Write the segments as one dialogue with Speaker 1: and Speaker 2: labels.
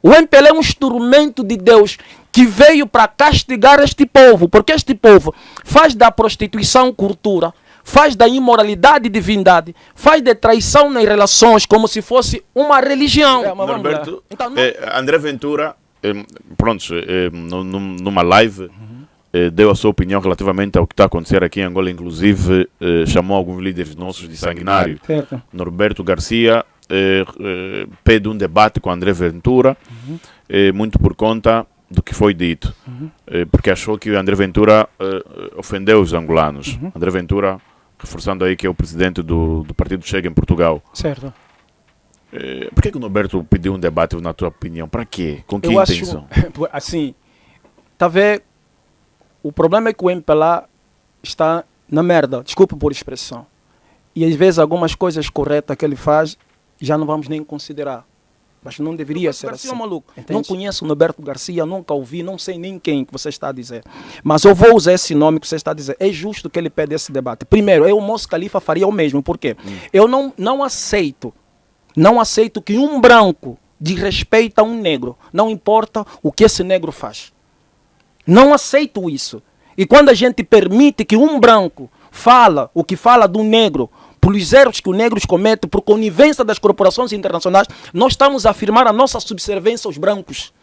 Speaker 1: O MPLA é um instrumento de Deus que veio para castigar este povo, porque este povo faz da prostituição cultura, faz da imoralidade divindade, faz de traição nas relações como se fosse uma religião.
Speaker 2: Norberto, então, André Ventura, numa live, deu a sua opinião relativamente ao que está a acontecer aqui em Angola, inclusive chamou alguns líderes nossos de sanguinário.
Speaker 1: Certo.
Speaker 2: Norberto Garcia pede um debate com André Ventura, muito por conta do que foi dito, porque achou que o André Ventura ofendeu os angolanos. André Ventura, reforçando aí que é o presidente do Partido Chega em Portugal.
Speaker 1: Certo.
Speaker 2: Por que o Norberto pediu um debate, na tua opinião? Para quê? Com que intenção?
Speaker 1: Assim, tá vendo? O problema é que o MPLA está na merda, desculpa por expressão. E às vezes algumas coisas corretas que ele faz já não vamos nem considerar. Mas não deveria ser assim. Maluco. Não conheço o Norberto Garcia, nunca ouvi, não sei nem quem que você está a dizer. Mas eu vou usar esse nome que você está a dizer. É justo que ele pede esse debate. Primeiro, eu, o Moço Califa, faria o mesmo. Por quê? Eu não aceito que um branco desrespeita um negro. Não importa o que esse negro faz. Não aceito isso. E quando a gente permite que um branco fala o que fala do negro, pelos erros que os negros cometem, por conivência das corporações internacionais, nós estamos a afirmar a nossa subserviência aos brancos.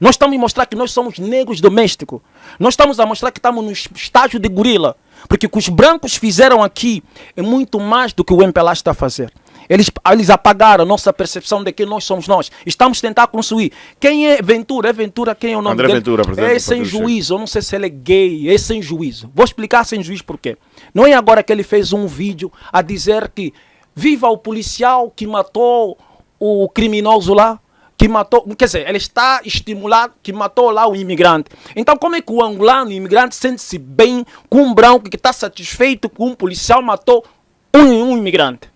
Speaker 1: Nós estamos a mostrar que nós somos negros domésticos. Nós estamos a mostrar que estamos no estágio de gorila. Porque o que os brancos fizeram aqui é muito mais do que o MPLA está a fazer. Eles apagaram a nossa percepção de que nós somos nós. Estamos a tentar construir. Quem é Ventura? É Ventura, quem é o nome
Speaker 2: André
Speaker 1: dele?
Speaker 2: Ventura, presidente
Speaker 1: é sem juízo. Eu não sei se ele é gay, é sem juízo. Vou explicar sem juízo por quê. Não é agora que ele fez um vídeo a dizer que viva o policial que matou o criminoso lá, que matou, quer dizer, ele está estimulado que matou lá o imigrante. Então como é que o angolano, o imigrante, sente-se bem com um branco que está satisfeito que um policial matou um imigrante?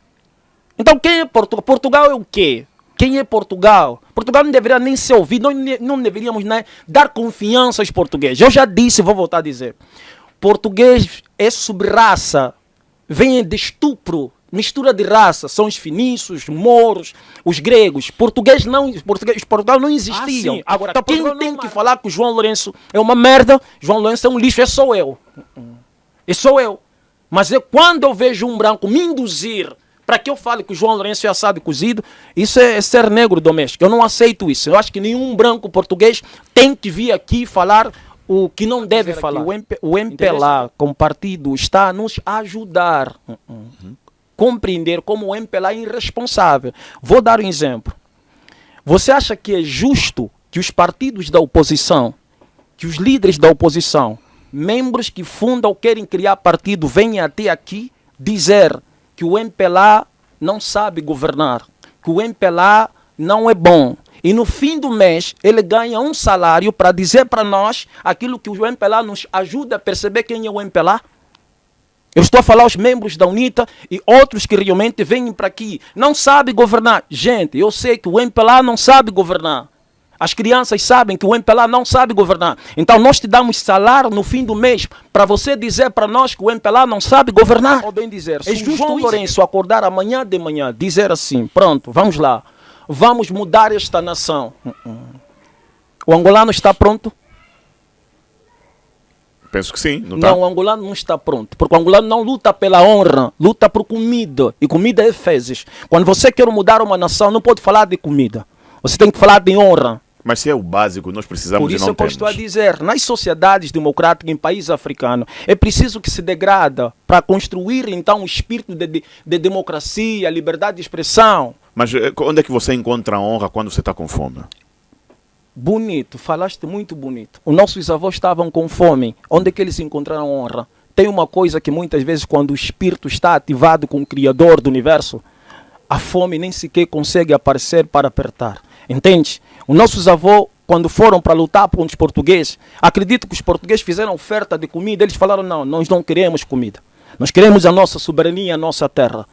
Speaker 1: Então quem é Portugal? Portugal é o quê? Quem é Portugal? Portugal não deveria nem ser ouvido, não deveríamos dar confiança aos portugueses. Eu já disse, vou voltar a dizer. Português é sub-raça, vem de estupro, mistura de raça, são os fenícios, os mouros, os gregos. Portugal não existiam. Agora, então, quem tem que falar que o João Lourenço é uma merda, João Lourenço é um lixo, é só eu. É só eu. Mas quando eu vejo um branco me induzir para que eu fale que o João Lourenço é assado e cozido, isso é ser negro doméstico. Eu não aceito isso. Eu acho que nenhum branco português tem que vir aqui falar o que não deve falar. O MPLA, como partido, está a nos ajudar a compreender como o MPLA é irresponsável. Vou dar um exemplo. Você acha que é justo que os partidos da oposição, que os líderes da oposição, membros que fundam ou querem criar partido, venham até aqui dizer que o MPLA não sabe governar, que o MPLA não é bom. E no fim do mês, ele ganha um salário para dizer para nós aquilo que o MPLA nos ajuda a perceber quem é o MPLA. Eu estou a falar aos membros da UNITA e outros que realmente vêm para aqui. Não sabe governar. Gente, eu sei que o MPLA não sabe governar. As crianças sabem que o MPLA não sabe governar. Então nós te damos salário no fim do mês para você dizer para nós que o MPLA não sabe governar. Ou bem dizer, se o João Lourenço acordar amanhã de manhã, dizer assim, pronto, vamos lá, vamos mudar esta nação. O angolano está pronto?
Speaker 2: Penso que sim.
Speaker 1: Não, o angolano não está pronto. Porque o angolano não luta pela honra, luta por comida. E comida é fezes. Quando você quer mudar uma nação, não pode falar de comida. Você tem que falar de honra.
Speaker 2: Mas se é o básico, nós precisamos e não temos. Por isso eu estou a
Speaker 1: dizer, nas sociedades democráticas em países africanos, é preciso que se degrada para construir então um espírito de democracia, liberdade de expressão.
Speaker 2: Mas onde é que você encontra a honra quando você está com fome?
Speaker 1: Bonito, falaste muito bonito. Os nossos avós estavam com fome. Onde é que eles encontraram honra? Tem uma coisa que muitas vezes quando o espírito está ativado com o Criador do Universo, a fome nem sequer consegue aparecer para apertar. Entende? Os nossos avós, quando foram para lutar contra os portugueses, acredito que os portugueses fizeram oferta de comida, eles falaram, não, nós não queremos comida. Nós queremos a nossa soberania, a nossa terra.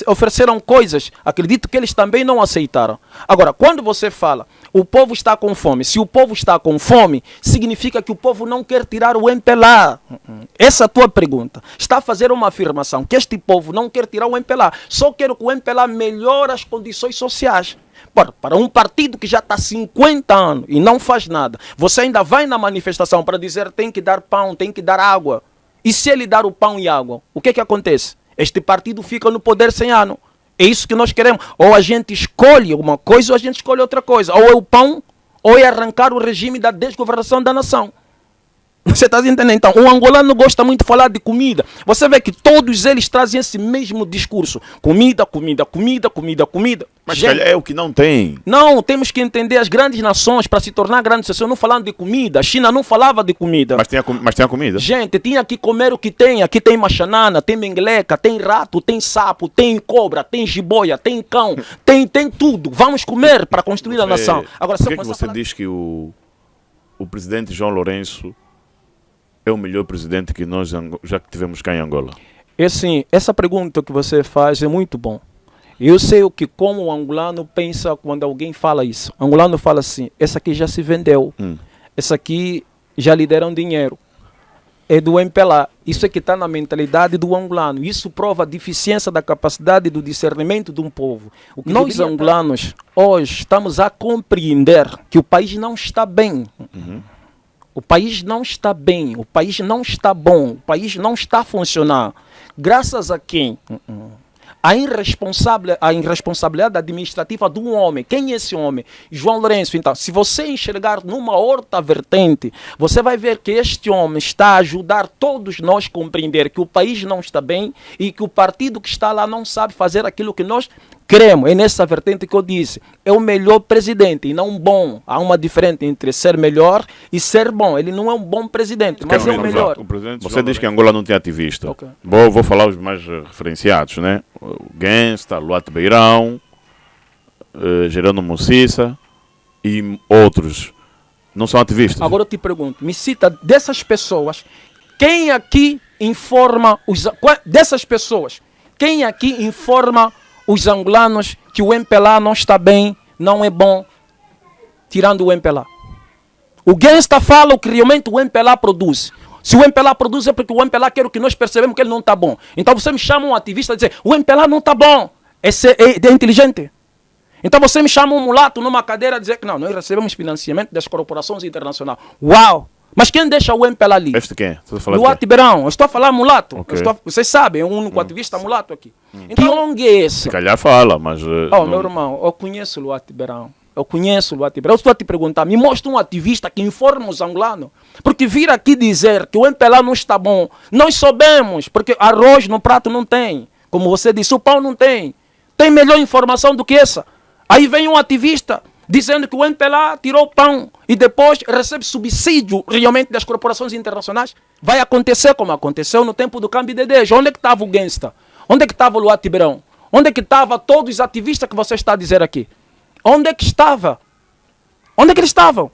Speaker 1: Ofereceram coisas, acredito que eles também não aceitaram. Agora, quando você fala, o povo está com fome, se o povo está com fome, significa que o povo não quer tirar o MPLA. Essa é a tua pergunta. Está a fazer uma afirmação que este povo não quer tirar o MPLA, só quer que o MPLA melhore as condições sociais. Para um partido que já está há 50 anos e não faz nada, você ainda vai na manifestação para dizer tem que dar pão, tem que dar água. E se ele dar o pão e água, o que acontece? Este partido fica no poder 100 anos. É isso que nós queremos. Ou a gente escolhe uma coisa ou a gente escolhe outra coisa. Ou é o pão, ou é arrancar o regime da desgovernação da nação. Você está entendendo? Então, o angolano gosta muito de falar de comida. Você vê que todos eles trazem esse mesmo discurso. Comida, comida, comida, comida, comida.
Speaker 2: Mas gente, é o que não tem.
Speaker 1: Não, temos que entender as grandes nações para se tornar grandes nações. Não falando de comida. A China não falava de comida.
Speaker 2: Mas tem a comida.
Speaker 1: Gente, tinha que comer o que tem. Aqui tem machanana, tem mengleca, tem rato, tem sapo, tem cobra, tem jiboia, tem cão, tem tudo. Vamos comer para construir a nação. Agora,
Speaker 2: por que você diz que o presidente João Lourenço é o melhor presidente que nós já tivemos cá em Angola?
Speaker 1: Assim, essa pergunta que você faz é muito bom. Eu sei o que como o angolano pensa quando alguém fala isso. O angolano fala assim, essa aqui já se vendeu. Essa aqui já lhe deram dinheiro. É do MPLA. Isso é que está na mentalidade do angolano. Isso prova a deficiência da capacidade do discernimento de um povo. Nós angolanos, hoje, estamos a compreender que o país não está bem. O país não está bem, o país não está bom, o país não está a funcionar. Graças a quem? A irresponsabilidade administrativa de um homem. Quem é esse homem? João Lourenço. Então, se você enxergar numa outra vertente, você vai ver que este homem está a ajudar todos nós a compreender que o país não está bem e que o partido que está lá não sabe fazer aquilo que nós queremos. É nessa vertente que eu disse. É o melhor presidente e não bom. Há uma diferença entre ser melhor e ser bom. Ele não é um bom presidente, mas é o melhor.
Speaker 2: Você diz que Angola não tem ativista.
Speaker 1: Okay.
Speaker 2: Vou falar os mais referenciados, né? O Gensta, Luat Beirão, Gerando Cissa e outros. Não são ativistas.
Speaker 1: Agora eu te pergunto, me cita dessas pessoas, quem aqui informa dessas pessoas, quem aqui informa os angolanos que o MPLA não está bem, não é bom, tirando o MPLA? O Gensta fala o que realmente o MPLA produz. Se o MPLA produz é porque o MPLA quer o que nós percebemos que ele não está bom. Então você me chama um ativista e dizer, o MPLA não está bom. Esse é inteligente. Então você me chama um mulato numa cadeira e dizer que não, nós recebemos financiamento das corporações internacionais. Uau! Mas quem deixa o MPLA ali?
Speaker 2: Este quem?
Speaker 1: Luat Beirão. Eu estou a falar mulato.
Speaker 2: Okay.
Speaker 1: Vocês sabem, é um único ativista mulato aqui. Então, que ONG é esse?
Speaker 2: Se calhar fala, mas...
Speaker 1: Meu irmão, eu conheço o Luat Beirão. Eu conheço o Luat Beirão. Eu estou a te perguntar, me mostra um ativista que informa os angolanos. Porque vir aqui dizer que o MPLA não está bom, nós soubemos, porque arroz no prato não tem. Como você disse, o pão não tem. Tem melhor informação do que essa. Aí vem um ativista dizendo que o MPLA tirou pão e depois recebe subsídio realmente das corporações internacionais. Vai acontecer como aconteceu no tempo do Cambi Dedé. Onde é que estava o Gensta? Onde é que estava o Luat Beirão? Onde é que estavam todos os ativistas que você está a dizer aqui? Onde é que estava? Onde é que eles estavam?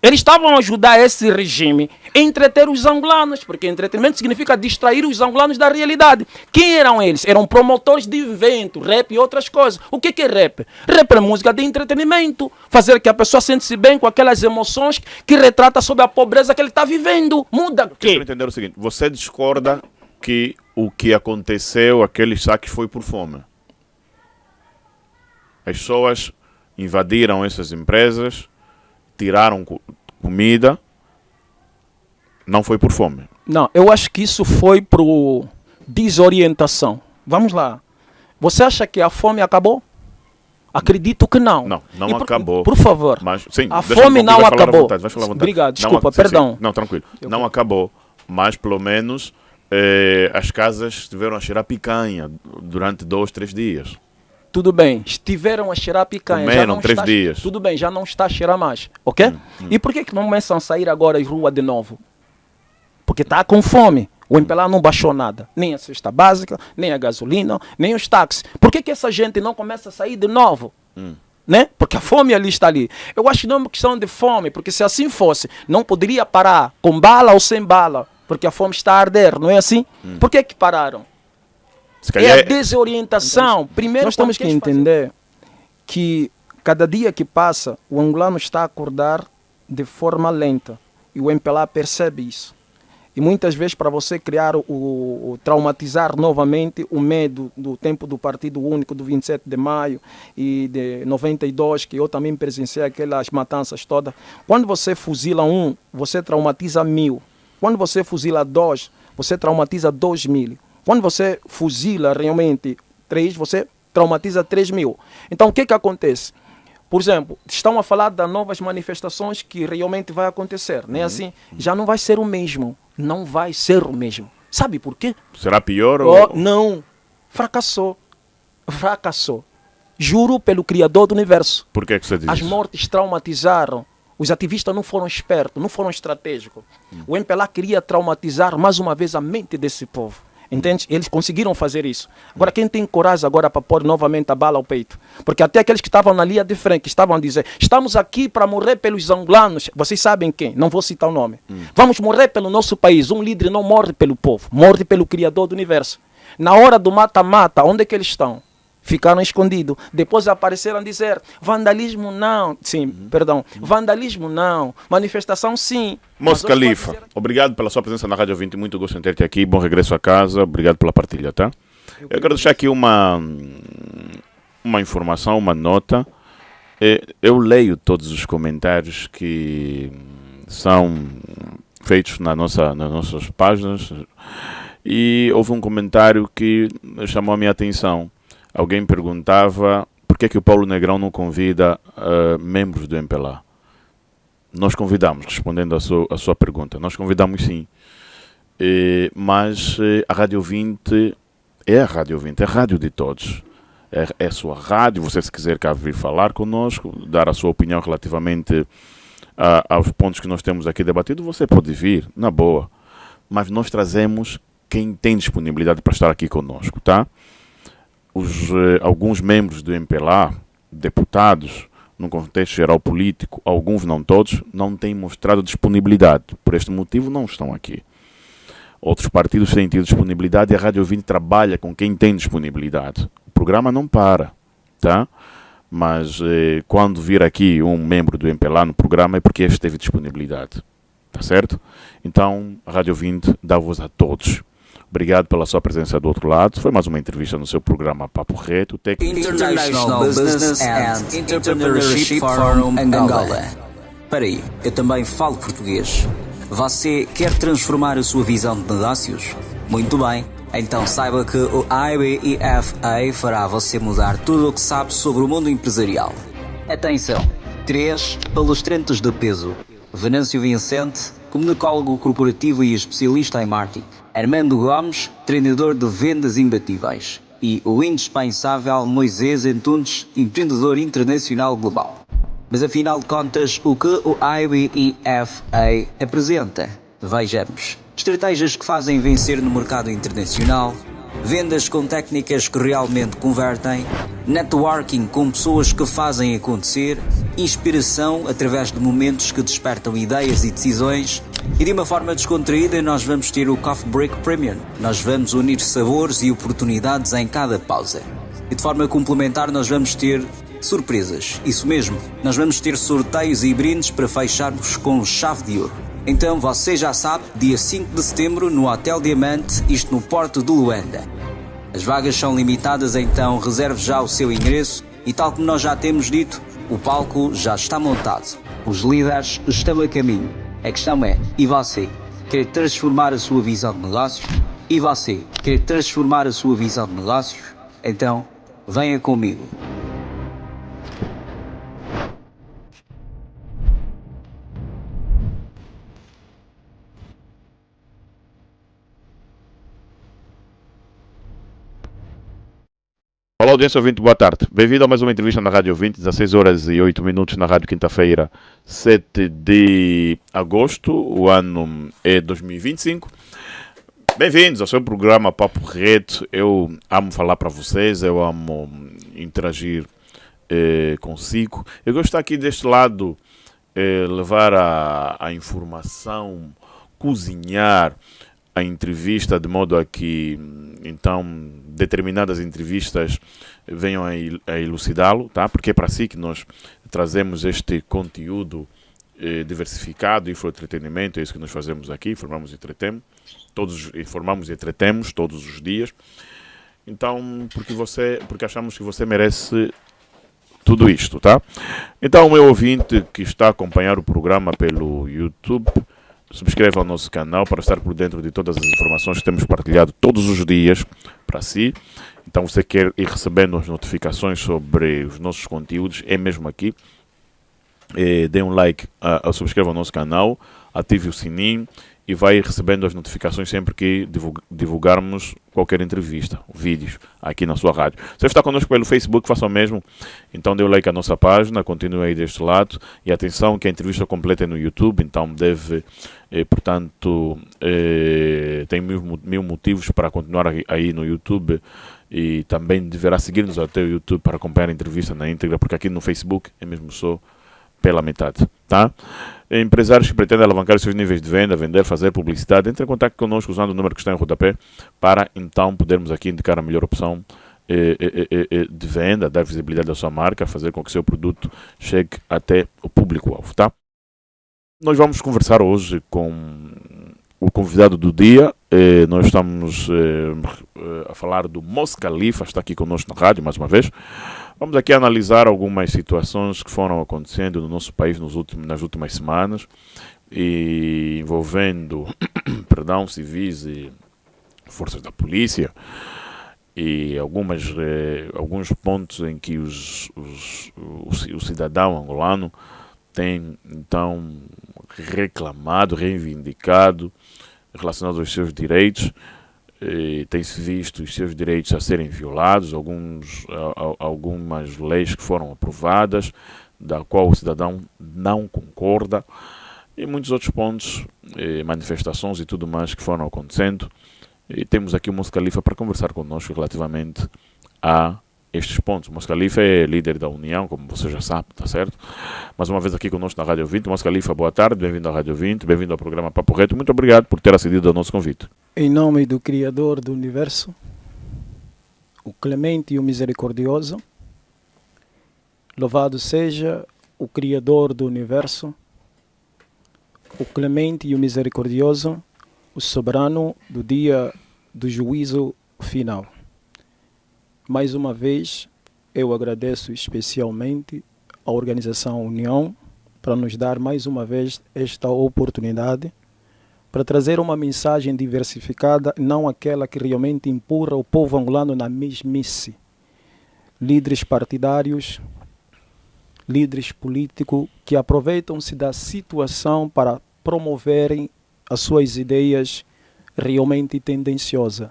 Speaker 1: Eles estavam a ajudar esse regime a entreter os angolanos, porque entretenimento significa distrair os angolanos da realidade. Quem eram eles? Eram promotores de evento, rap e outras coisas. O que é rap? Rap é música de entretenimento, fazer que a pessoa sente-se bem com aquelas emoções que retrata sobre a pobreza que ele está vivendo. Muda o quê?
Speaker 2: Eu quero entender o seguinte, você discorda que o que aconteceu, aqueles saques, foi por fome? As pessoas invadiram essas empresas, tiraram comida, não foi por fome.
Speaker 1: Não, eu acho que isso foi por desorientação. Vamos lá. Você acha que a fome acabou? Acredito que não.
Speaker 2: Não acabou.
Speaker 1: Por favor.
Speaker 2: Mas, sim,
Speaker 1: a fome não acabou.
Speaker 2: Vai falar à vontade.
Speaker 1: Obrigado, desculpa, perdão.
Speaker 2: Sim. Não, tranquilo. Não acabou, mas pelo menos as casas estiveram a cheirar picanha durante 2, 3 dias.
Speaker 1: Tudo bem, estiveram a cheirar picanha.
Speaker 2: Comeram 3 dias.
Speaker 1: Tudo bem, já não está a cheirar mais, ok? E por que não começam a sair agora às ruas de novo? Porque está com fome. O MPLA não baixou nada. Nem a cesta básica, nem a gasolina, nem os táxis. Por que essa gente não começa a sair de novo? Né? Porque a fome ali está ali. Eu acho que não é uma questão de fome, porque se assim fosse, não poderia parar com bala ou sem bala, porque a fome está a arder, não é assim? Por que pararam? É a desorientação. Então, primeiro, nós temos que entender que cada dia que passa, o angolano está a acordar de forma lenta. E o MPLA percebe isso. E muitas vezes para você criar traumatizar novamente o medo do tempo do Partido Único do 27 de maio e de 92, que eu também presenciei aquelas matanças todas. Quando você fuzila um, você traumatiza 1000. Quando você fuzila 2, você traumatiza 2000. Quando você fuzila realmente 3, você traumatiza 3000. Então o que acontece? Por exemplo, estão a falar das novas manifestações que realmente vai acontecer, né? Assim, já não vai ser o mesmo. Não vai ser o mesmo. Sabe por quê?
Speaker 2: Será pior
Speaker 1: Não. Fracassou. Fracassou. Juro pelo Criador do Universo.
Speaker 2: Por que você diz
Speaker 1: As
Speaker 2: isso?
Speaker 1: mortes traumatizaram. Os ativistas não foram espertos, não foram estratégicos. O MPLA queria traumatizar mais uma vez a mente desse povo. Entende? Eles conseguiram fazer isso. Agora, quem tem coragem agora para pôr novamente a bala ao peito? Porque até aqueles que estavam na linha de frente, que estavam a dizer, estamos aqui para morrer pelos angolanos. Vocês sabem quem? Não vou citar o nome. Vamos morrer pelo nosso país. Um líder não morre pelo povo, morre pelo Criador do Universo. Na hora do mata-mata, onde é que eles estão? Ficaram escondidos. Depois apareceram a dizer, vandalismo não. Sim, perdão. Vandalismo não. Manifestação sim.
Speaker 2: Moço Califa, obrigado pela sua presença na Rádio 20. Muito gosto em ter-te aqui. Bom regresso a casa. Obrigado pela partilha, tá? Eu quero deixar aqui uma informação, uma nota. Eu leio todos os comentários que são feitos nas nossas páginas. E houve um comentário que chamou a minha atenção. Alguém perguntava por que o Paulo Negrão não convida membros do MPLA. Nós convidamos, respondendo a sua pergunta. Nós convidamos sim. Mas a Rádio 20 é a Rádio 20, é a rádio de todos. É a sua rádio. Você, se quiser cá vir falar conosco, dar a sua opinião relativamente aos pontos que nós temos aqui debatido, você pode vir, na boa. Mas nós trazemos quem tem disponibilidade para estar aqui conosco, tá? Alguns membros do MPLA, deputados, no contexto geral político, alguns, não todos, não têm mostrado disponibilidade. Por este motivo, não estão aqui. Outros partidos têm tido disponibilidade e a Rádio 20 trabalha com quem tem disponibilidade. O programa não para, tá? Mas quando vir aqui um membro do MPLA no programa é porque este teve disponibilidade, tá certo? Então, a Rádio 20 dá voz a todos. Obrigado pela sua presença do outro lado. Foi mais uma entrevista no seu programa Papo Reto.
Speaker 3: International Business and Entrepreneurship Forum Angola. Peraí, eu também falo português. Você quer transformar a sua visão de negócios? Muito bem. Então saiba que o IBEFA fará você mudar tudo o que sabe sobre o mundo empresarial. Atenção! 3 palestrantes de peso. Venâncio Vicente, comunicólogo corporativo e especialista em marketing. Armando Gomes, treinador de vendas imbatíveis. E o indispensável Moisés Antunes, empreendedor internacional global. Mas afinal de contas, o que o IBEFA apresenta? Vejamos. Estratégias que fazem vencer no mercado internacional, vendas com técnicas que realmente convertem, networking com pessoas que fazem acontecer, inspiração através de momentos que despertam ideias e decisões, e de uma forma descontraída nós vamos ter o Coffee Break Premium. Nós vamos unir sabores e oportunidades em cada pausa. E de forma complementar nós vamos ter surpresas. Isso mesmo, nós vamos ter sorteios e brindes para fecharmos com chave de ouro. Então você já sabe, dia 5 de setembro no Hotel Diamante, isto no Porto de Luanda. As vagas são limitadas, então reserve já o seu ingresso e tal como nós já temos dito, o palco já está montado. Os líderes estão a caminho. A questão é, e você? Quer transformar a sua visão de negócios? E você? Quer transformar a sua visão de negócios? Então, venha comigo.
Speaker 2: Olá, audiência ouvinte, boa tarde. Bem-vindo a mais uma entrevista na Rádio 20, 16 horas e 8 minutos na Rádio Quinta-feira, 7 de agosto, o ano é 2025. Bem-vindos ao seu programa Papo Reto. Eu amo falar para vocês, eu amo interagir consigo. Eu gosto de estar aqui deste lado, levar a informação, cozinhar a entrevista de modo a que, então, determinadas entrevistas venham a elucidá-lo, tá? Porque é para si que nós trazemos este conteúdo diversificado, infoentretenimento, é isso que nós fazemos aqui, informamos e entretemos todos os dias. Então, porque achamos que você merece tudo isto, tá? Então, o meu ouvinte que está a acompanhar o programa pelo YouTube, subscreva o nosso canal para estar por dentro de todas as informações que temos partilhado todos os dias para si. Então, você quer ir recebendo as notificações sobre os nossos conteúdos, é mesmo aqui. Dê um like, subscreva o nosso canal, ative o sininho e vai recebendo as notificações sempre que divulgarmos qualquer entrevista, vídeos aqui na sua rádio. Se você está conosco pelo Facebook, faça o mesmo. Então dê o like à nossa página, continue aí deste lado. E atenção que a entrevista completa é no YouTube, então tem mil motivos para continuar aí no YouTube. E também deverá seguir-nos até o YouTube para acompanhar a entrevista na íntegra, porque aqui no Facebook é mesmo só pela metade, tá? Empresários que pretendem alavancar os seus níveis de venda, vender, fazer publicidade, entre em contato conosco usando o número que está em rodapé para então podermos aqui indicar a melhor opção de venda, dar visibilidade à sua marca, fazer com que o seu produto chegue até o público-alvo, tá? Nós vamos conversar hoje com o convidado do dia. Nós estamos a falar do Mos Khalifa, está aqui conosco na rádio mais uma vez. Vamos aqui analisar algumas situações que foram acontecendo no nosso país nas últimas semanas, e envolvendo civis e forças da polícia, e alguns pontos em que o cidadão angolano tem então reclamado, reivindicado relacionado aos seus direitos. Tem-se visto os seus direitos a serem violados, algumas leis que foram aprovadas, da qual o cidadão não concorda, e muitos outros pontos, manifestações e tudo mais que foram acontecendo. E temos aqui o Mos Khalifa para conversar conosco relativamente a estes pontos. O Mos Khalifa é líder da União, como você já sabe, tá certo? Mais uma vez aqui conosco na Rádio 20. Mos Khalifa, boa tarde, bem-vindo à Rádio 20, bem-vindo ao programa Papo Reto. Muito obrigado por ter acedido ao nosso convite.
Speaker 1: Em nome do Criador do Universo, o Clemente e o Misericordioso, louvado seja o Criador do Universo, o Clemente e o Misericordioso, o Soberano do dia do juízo final. Mais uma vez, eu agradeço especialmente à Organização União para nos dar mais uma vez esta oportunidade para trazer uma mensagem diversificada, não aquela que realmente empurra o povo angolano na mesmice. Líderes partidários, líderes políticos que aproveitam-se da situação para promoverem as suas ideias realmente tendenciosas.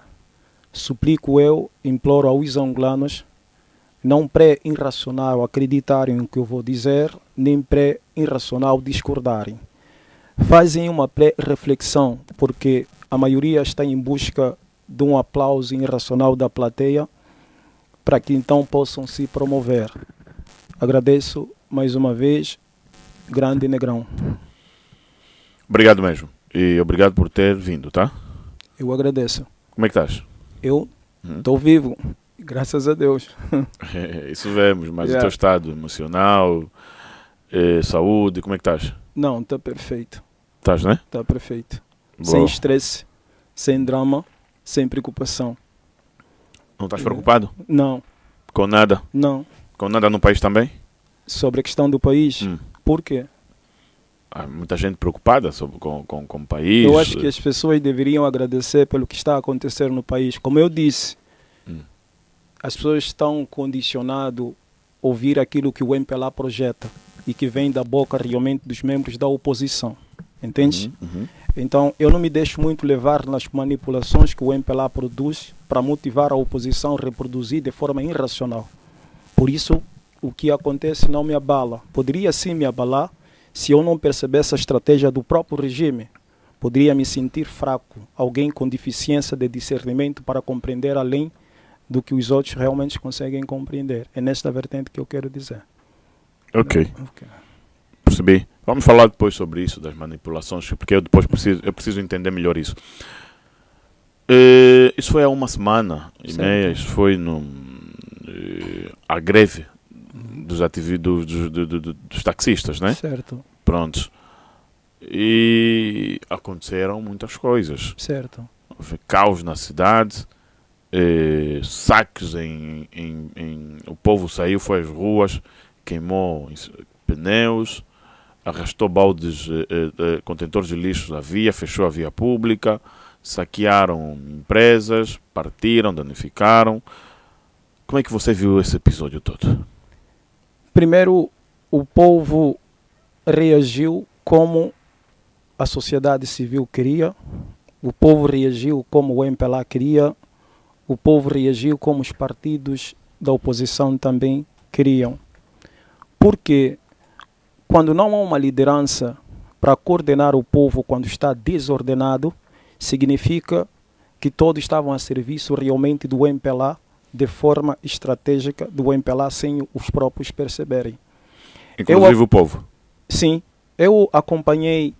Speaker 1: Suplico eu, imploro aos angolanos, não pré-irracional acreditarem no que eu vou dizer, nem pré-irracional discordarem. Fazem uma pré-reflexão, porque a maioria está em busca de um aplauso irracional da plateia, para que então possam se promover. Agradeço mais uma vez, grande Negrão.
Speaker 2: Obrigado mesmo, e obrigado por ter vindo, tá?
Speaker 1: Eu agradeço.
Speaker 2: Como é que estás?
Speaker 1: Eu estou vivo, graças a Deus.
Speaker 2: Isso vemos, mas o teu estado emocional, saúde, como é que estás?
Speaker 1: Não, está perfeito.
Speaker 2: Estás, né?
Speaker 1: Está perfeito.
Speaker 2: Boa.
Speaker 1: Sem estresse, sem drama, sem preocupação.
Speaker 2: Não estás preocupado?
Speaker 1: Não.
Speaker 2: Com nada?
Speaker 1: Não.
Speaker 2: Com nada no país também?
Speaker 1: Sobre a questão do país? Por quê?
Speaker 2: Há muita gente preocupada com o país.
Speaker 1: Eu acho que as pessoas deveriam agradecer pelo que está a acontecer no país. Como eu disse, as pessoas estão condicionadas a ouvir aquilo que o MPLA projeta e que vem da boca realmente dos membros da oposição. Entende? Então, eu não me deixo muito levar nas manipulações que o MPLA produz para motivar a oposição a reproduzir de forma irracional. Por isso, o que acontece não me abala. Poderia sim me abalar se eu não percebesse a estratégia do próprio regime. Poderia me sentir fraco, alguém com deficiência de discernimento para compreender além do que os outros realmente conseguem compreender. É nesta vertente que eu quero dizer.
Speaker 2: Ok. Percebi. Vamos falar depois sobre isso, das manipulações, porque eu preciso entender melhor isso. Isso foi há uma semana e meia, isso foi a greve dos taxistas, né?
Speaker 1: Certo.
Speaker 2: Prontos. E aconteceram muitas coisas.
Speaker 1: Certo.
Speaker 2: Houve caos na cidade, saques o povo saiu, foi às ruas, queimou pneus, arrastou baldes, contentores de lixo da via, fechou a via pública, saquearam empresas, partiram, danificaram. Como é que você viu esse episódio todo?
Speaker 1: Primeiro, o povo reagiu como a sociedade civil queria, o povo reagiu como o MPLA queria, o povo reagiu como os partidos da oposição também queriam. Porque quando não há uma liderança para coordenar o povo quando está desordenado, significa que todos estavam a serviço realmente do MPLA, de forma estratégica do MPLA, sem os próprios perceberem.
Speaker 2: Inclusive o povo?
Speaker 1: Sim, eu acompanhei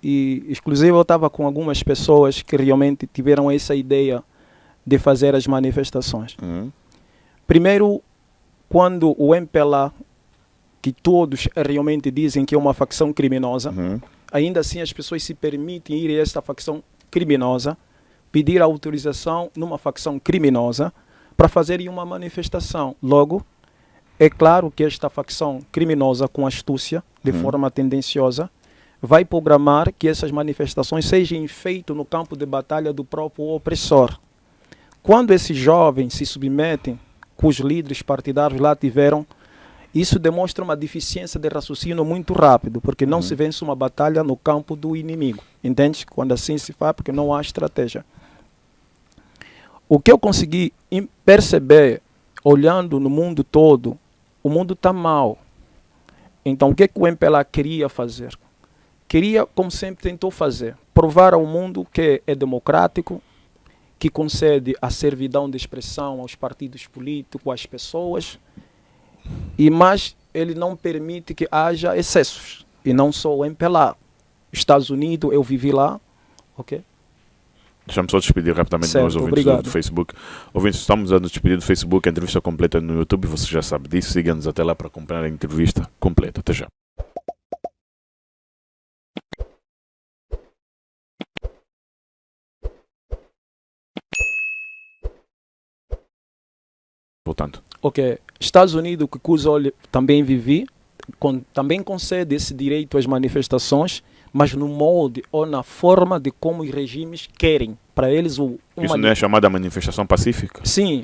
Speaker 1: e, inclusive, eu estava com algumas pessoas que realmente tiveram essa ideia de fazer as manifestações. Primeiro, quando o MPLA, que todos realmente dizem que é uma facção criminosa, ainda assim as pessoas se permitem ir a esta facção criminosa, pedir autorização numa facção criminosa para fazerem uma manifestação. Logo, é claro que esta facção criminosa, com astúcia, de forma tendenciosa, vai programar que essas manifestações sejam feitas no campo de batalha do próprio opressor. Quando esses jovens se submetem, cujos líderes partidários lá tiveram, isso demonstra uma deficiência de raciocínio muito rápido, porque não se vence uma batalha no campo do inimigo. Entende? Quando assim se faz, porque não há estratégia. O que eu consegui perceber, olhando no mundo todo, o mundo está mal. Então, o que o MPLA queria fazer? Queria, como sempre tentou fazer, provar ao mundo que é democrático, que concede a servidão de expressão aos partidos políticos, às pessoas, mas ele não permite que haja excessos. E não só o MPLA. Estados Unidos, eu vivi lá, ok?
Speaker 2: Deixa-me só despedir rapidamente nós ouvintes do Facebook. Ouvintes, estamos a nos despedir do Facebook, a entrevista completa no YouTube, você já sabe disso. Siga-nos até lá para acompanhar a entrevista completa. Até já. Voltando.
Speaker 1: Ok. Estados Unidos, que também vivi, também concede esse direito às manifestações, mas no molde ou na forma de como os regimes querem. Para eles,
Speaker 2: isso não é chamada manifestação pacífica?
Speaker 1: Sim,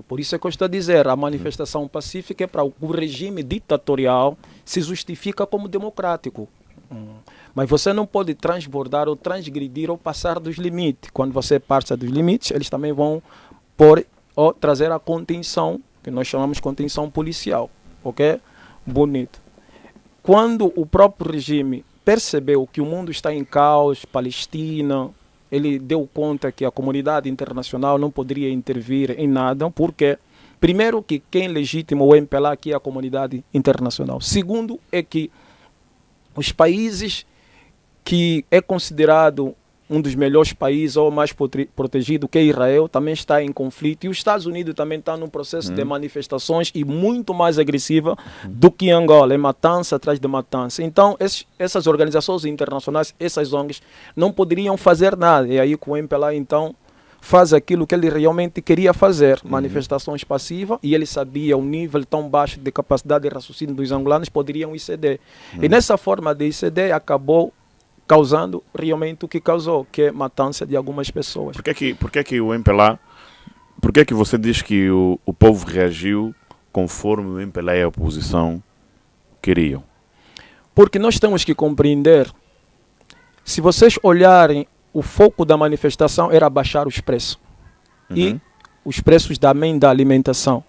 Speaker 1: por isso é que eu estou a dizer, a manifestação pacífica é para o regime ditatorial se justifica como democrático. Mas você não pode transbordar ou transgredir ou passar dos limites. Quando você passa dos limites, eles também vão trazer a contenção, que nós chamamos de contenção policial. Ok? Bonito. Quando o próprio regime percebeu que o mundo está em caos, Palestina, ele deu conta que a comunidade internacional não poderia intervir em nada, porque, primeiro, que quem legitima o MPLA aqui é a comunidade internacional. Segundo, é que os países que é considerado um dos melhores países ou mais protegido, que é Israel, também está em conflito. E os Estados Unidos também está num processo de manifestações e muito mais agressiva do que Angola. É matança atrás de matança. Então, essas organizações internacionais, essas ONGs, não poderiam fazer nada. E aí com o MPLA, então, faz aquilo que ele realmente queria fazer. Manifestações passivas. E ele sabia o nível tão baixo de capacidade de raciocínio dos angolanos poderiam exceder. E nessa forma de exceder, acabou causando realmente o que causou, que é matança de algumas pessoas.
Speaker 2: Por que o MPLA, por que você diz que o povo reagiu conforme o MPLA e a oposição queriam?
Speaker 1: Porque nós temos que compreender, se vocês olharem, o foco da manifestação era baixar os preços. E os preços também da alimentação.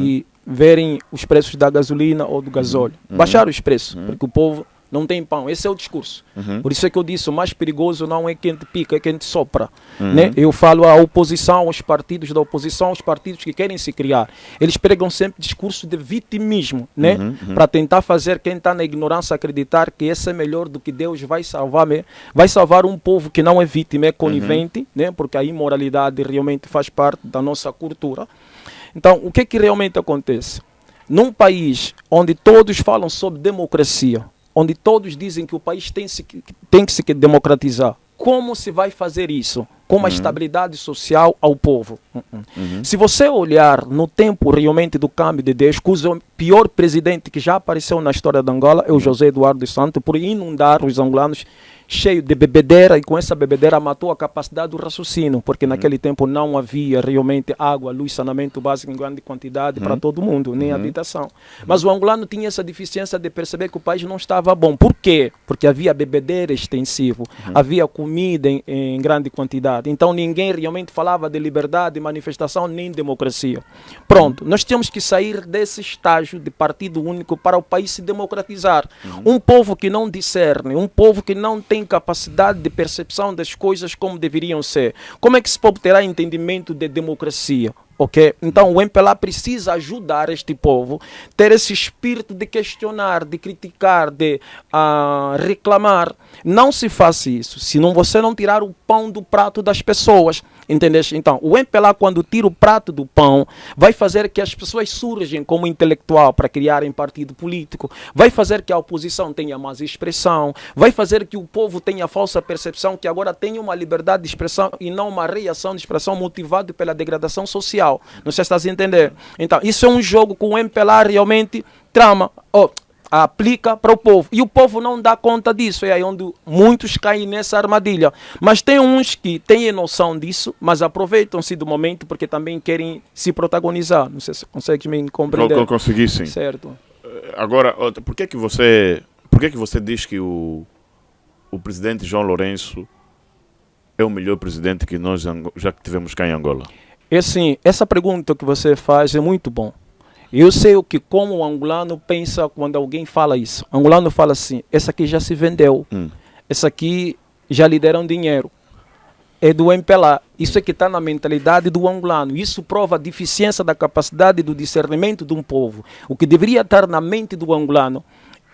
Speaker 1: E verem os preços da gasolina ou do gasóleo. Baixar os preços, porque o povo não tem pão. Esse é o discurso. Por isso é que eu disse, o mais perigoso não é quem te pica, é quem te sopra. Né? Eu falo à oposição, aos partidos da oposição, aos partidos que querem se criar. Eles pregam sempre discurso de vitimismo, né? Para tentar fazer quem está na ignorância acreditar que esse é melhor do que Deus vai salvar um povo que não é vítima, é conivente, né? Porque a imoralidade realmente faz parte da nossa cultura. Então, o que realmente acontece? Num país onde todos falam sobre democracia, onde todos dizem que o país tem que se democratizar. Como se vai fazer isso? Com uma estabilidade social ao povo. Se você olhar no tempo realmente do câmbio de ideias, o pior presidente que já apareceu na história de Angola é o José Eduardo dos Santos, por inundar os angolanos cheio de bebedeira, e com essa bebedeira matou a capacidade do raciocínio, porque naquele tempo não havia realmente água, luz, saneamento básico em grande quantidade para todo mundo, nem habitação. Mas o angolano tinha essa deficiência de perceber que o país não estava bom. Por quê? Porque havia bebedeira extensivo, havia comida em grande quantidade. Então ninguém realmente falava de liberdade, de manifestação, nem democracia. Pronto, nós temos que sair desse estágio de partido único para o país se democratizar. Um povo que não discerne, um povo que não tem capacidade de percepção das coisas como deveriam ser. Como é que esse povo terá entendimento de democracia? Okay? Então o MPLA precisa ajudar este povo a ter esse espírito de questionar, de criticar, de reclamar. Não se faça isso, senão você não tirar o pão do prato das pessoas. Entendeste? Então, o MPLA, quando tira o prato do pão, vai fazer que as pessoas surgem como intelectual para criarem partido político, vai fazer que a oposição tenha mais expressão, vai fazer que o povo tenha a falsa percepção que agora tem uma liberdade de expressão e não uma reação de expressão motivada pela degradação social. Não sei se estás a entender. Então, isso é um jogo que o MPLA realmente trama. Aplica para o povo. E o povo não dá conta disso. É aí onde muitos caem nessa armadilha. Mas tem uns que têm noção disso, mas aproveitam-se do momento porque também querem se protagonizar. Não sei se consegues me compreender.
Speaker 2: Eu consegui, sim.
Speaker 1: Certo.
Speaker 2: Agora, por que você diz que o presidente João Lourenço é o melhor presidente que nós já tivemos cá em Angola?
Speaker 1: É assim, essa pergunta que você faz é muito bom. Eu sei o que como o angolano pensa quando alguém fala isso. O angolano fala assim, essa aqui já se vendeu, essa aqui já lhe deram dinheiro, é do MPLA. Isso é que está na mentalidade do angolano. Isso prova a deficiência da capacidade do discernimento de um povo. O que deveria estar na mente do angolano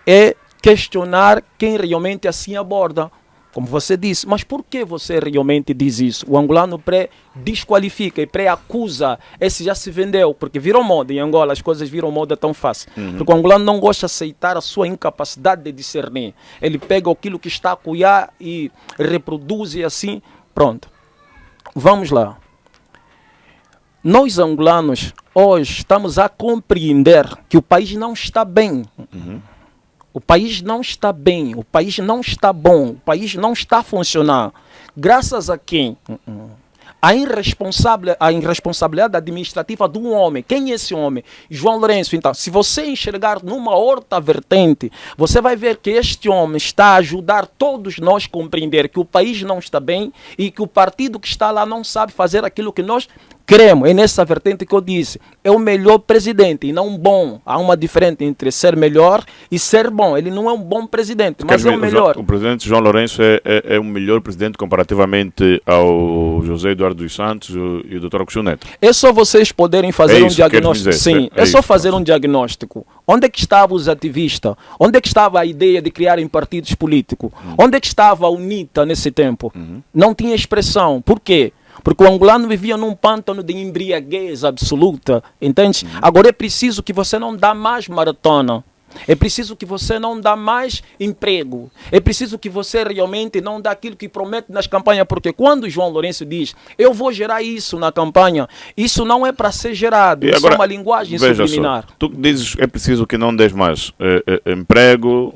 Speaker 1: é questionar quem realmente assim aborda. Como você disse, mas por que você realmente diz isso? O angolano pré-desqualifica e pré-acusa. Esse já se vendeu, porque virou moda em Angola, as coisas viram moda tão fácil. Porque o angolano não gosta de aceitar a sua incapacidade de discernir. Ele pega aquilo que está a cuiar e reproduz e assim, pronto. Vamos lá. Nós angolanos, hoje, estamos a compreender que o país não está bem. O país não está bem, o país não está bom, o país não está a funcionar. Graças a quem? A irresponsabilidade administrativa de um homem. Quem é esse homem? João Lourenço. Então, se você enxergar numa outra vertente, você vai ver que este homem está a ajudar todos nós a compreender que o país não está bem e que o partido que está lá não sabe fazer aquilo que nós queremos. É nessa vertente que eu disse. É o melhor presidente e não bom. Há uma diferença entre ser melhor e ser bom. Ele não é um bom presidente, mas é o melhor.
Speaker 2: O presidente João Lourenço é o melhor presidente comparativamente ao José Eduardo dos Santos e o Dr. Agostinho Neto.
Speaker 1: É só vocês poderem fazer um diagnóstico.
Speaker 2: Dizer,
Speaker 1: sim, é só fazer um diagnóstico. Onde é que estavam os ativistas? Onde é que estava a ideia de criarem partidos políticos? Onde é que estava a UNITA nesse tempo? Não tinha expressão. Por quê? Porque o angolano vivia num pântano de embriaguez absoluta, entende? Agora é preciso que você não dá mais maratona. É preciso que você não dá mais emprego. É preciso que você realmente não dá aquilo que promete nas campanhas. Porque quando o João Lourenço diz, eu vou gerar isso na campanha, isso não é para ser gerado. Isso é uma linguagem subliminar.
Speaker 2: Só, tu dizes é preciso que não des mais emprego,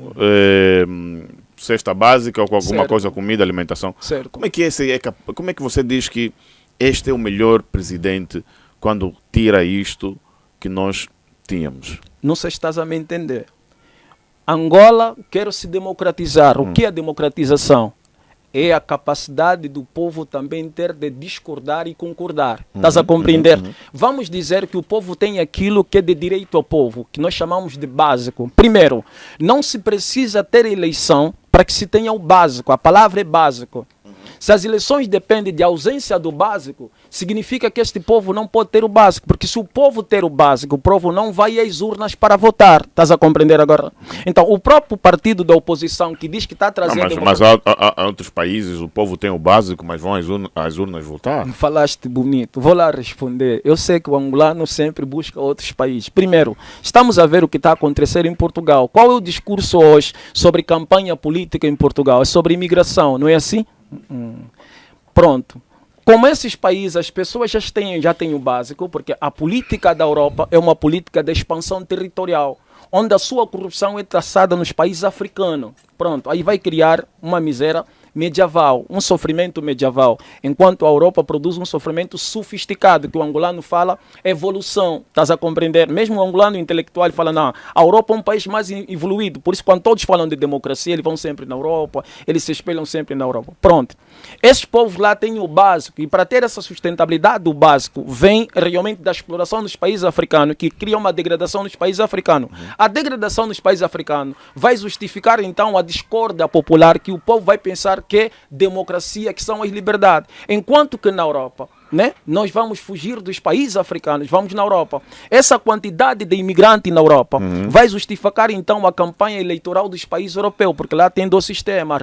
Speaker 2: cesta básica ou alguma coisa, comida, alimentação.
Speaker 1: Certo.
Speaker 2: Como é que você diz que este é o melhor presidente quando tira isto que nós tínhamos?
Speaker 1: Não sei se estás a me entender. Angola quer se democratizar. O que é a democratização? É a capacidade do povo também ter de discordar e concordar. Estás a compreender? Vamos dizer que o povo tem aquilo que é de direito ao povo, que nós chamamos de básico. Primeiro, não se precisa ter eleição para que se tenha o básico. A palavra é básico. Se as eleições dependem de ausência do básico, significa que este povo não pode ter o básico, porque se o povo ter o básico, o povo não vai às urnas para votar. Estás a compreender agora? Então, o próprio partido da oposição que diz que está trazendo...
Speaker 2: Mas há outros países, o povo tem o básico, mas vão às urnas votar?
Speaker 1: Falaste bonito. Vou lá responder. Eu sei que o angolano sempre busca outros países. Primeiro, estamos a ver o que está acontecendo em Portugal. Qual é o discurso hoje sobre campanha política em Portugal? É sobre imigração, não é assim? Pronto. Como esses países, as pessoas já têm o básico, porque a política da Europa é uma política de expansão territorial, onde a sua corrupção é traçada nos países africanos. Pronto, aí vai criar uma miséria medieval, um sofrimento medieval, enquanto a Europa produz um sofrimento sofisticado, que o angolano fala evolução, estás a compreender? Mesmo o angolano intelectual fala, não, a Europa é um país mais evoluído, por isso quando todos falam de democracia, eles vão sempre na Europa, eles se espelham sempre na Europa. Pronto. Esses povos lá têm o básico, e para ter essa sustentabilidade do básico, vem realmente da exploração dos países africanos, que cria uma degradação nos países africanos. A degradação nos países africanos vai justificar então a discórdia popular, que o povo vai pensar que democracia, que são as liberdades. Enquanto que na Europa, né, nós vamos fugir dos países africanos, vamos na Europa. Essa quantidade de imigrantes na Europa vai justificar então a campanha eleitoral dos países europeus, porque lá tem dois sistemas,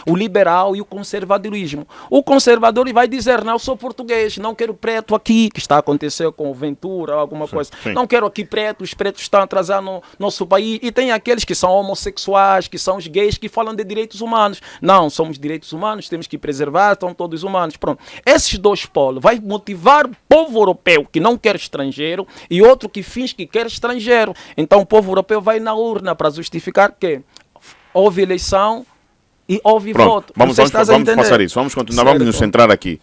Speaker 1: o liberal e o conservadorismo. O conservador vai dizer, não, eu sou português, não quero preto aqui, que está acontecendo com o Ventura, alguma coisa.
Speaker 2: Sim.
Speaker 1: Não quero aqui preto, os pretos estão atrasados no nosso país. E tem aqueles que são homossexuais, que são os gays, que falam de direitos humanos. Não, somos direitos humanos, temos que preservar, são todos humanos. Pronto. Esses dois vai motivar o povo europeu que não quer estrangeiro e outro que finge que quer estrangeiro. Então o povo europeu vai na urna para justificar que houve eleição e houve voto.
Speaker 2: Vamos passar isso, vamos continuar,
Speaker 1: Certo.
Speaker 2: vamos nos centrar aqui.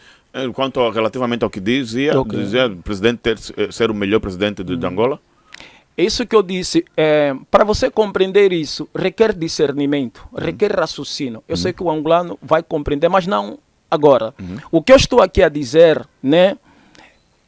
Speaker 2: Relativamente ao que dizia o presidente ser o melhor presidente de Angola?
Speaker 1: Isso que eu disse, para você compreender isso, requer discernimento, requer raciocínio. Eu sei que o angolano vai compreender, mas não agora. O que eu estou aqui a dizer, né,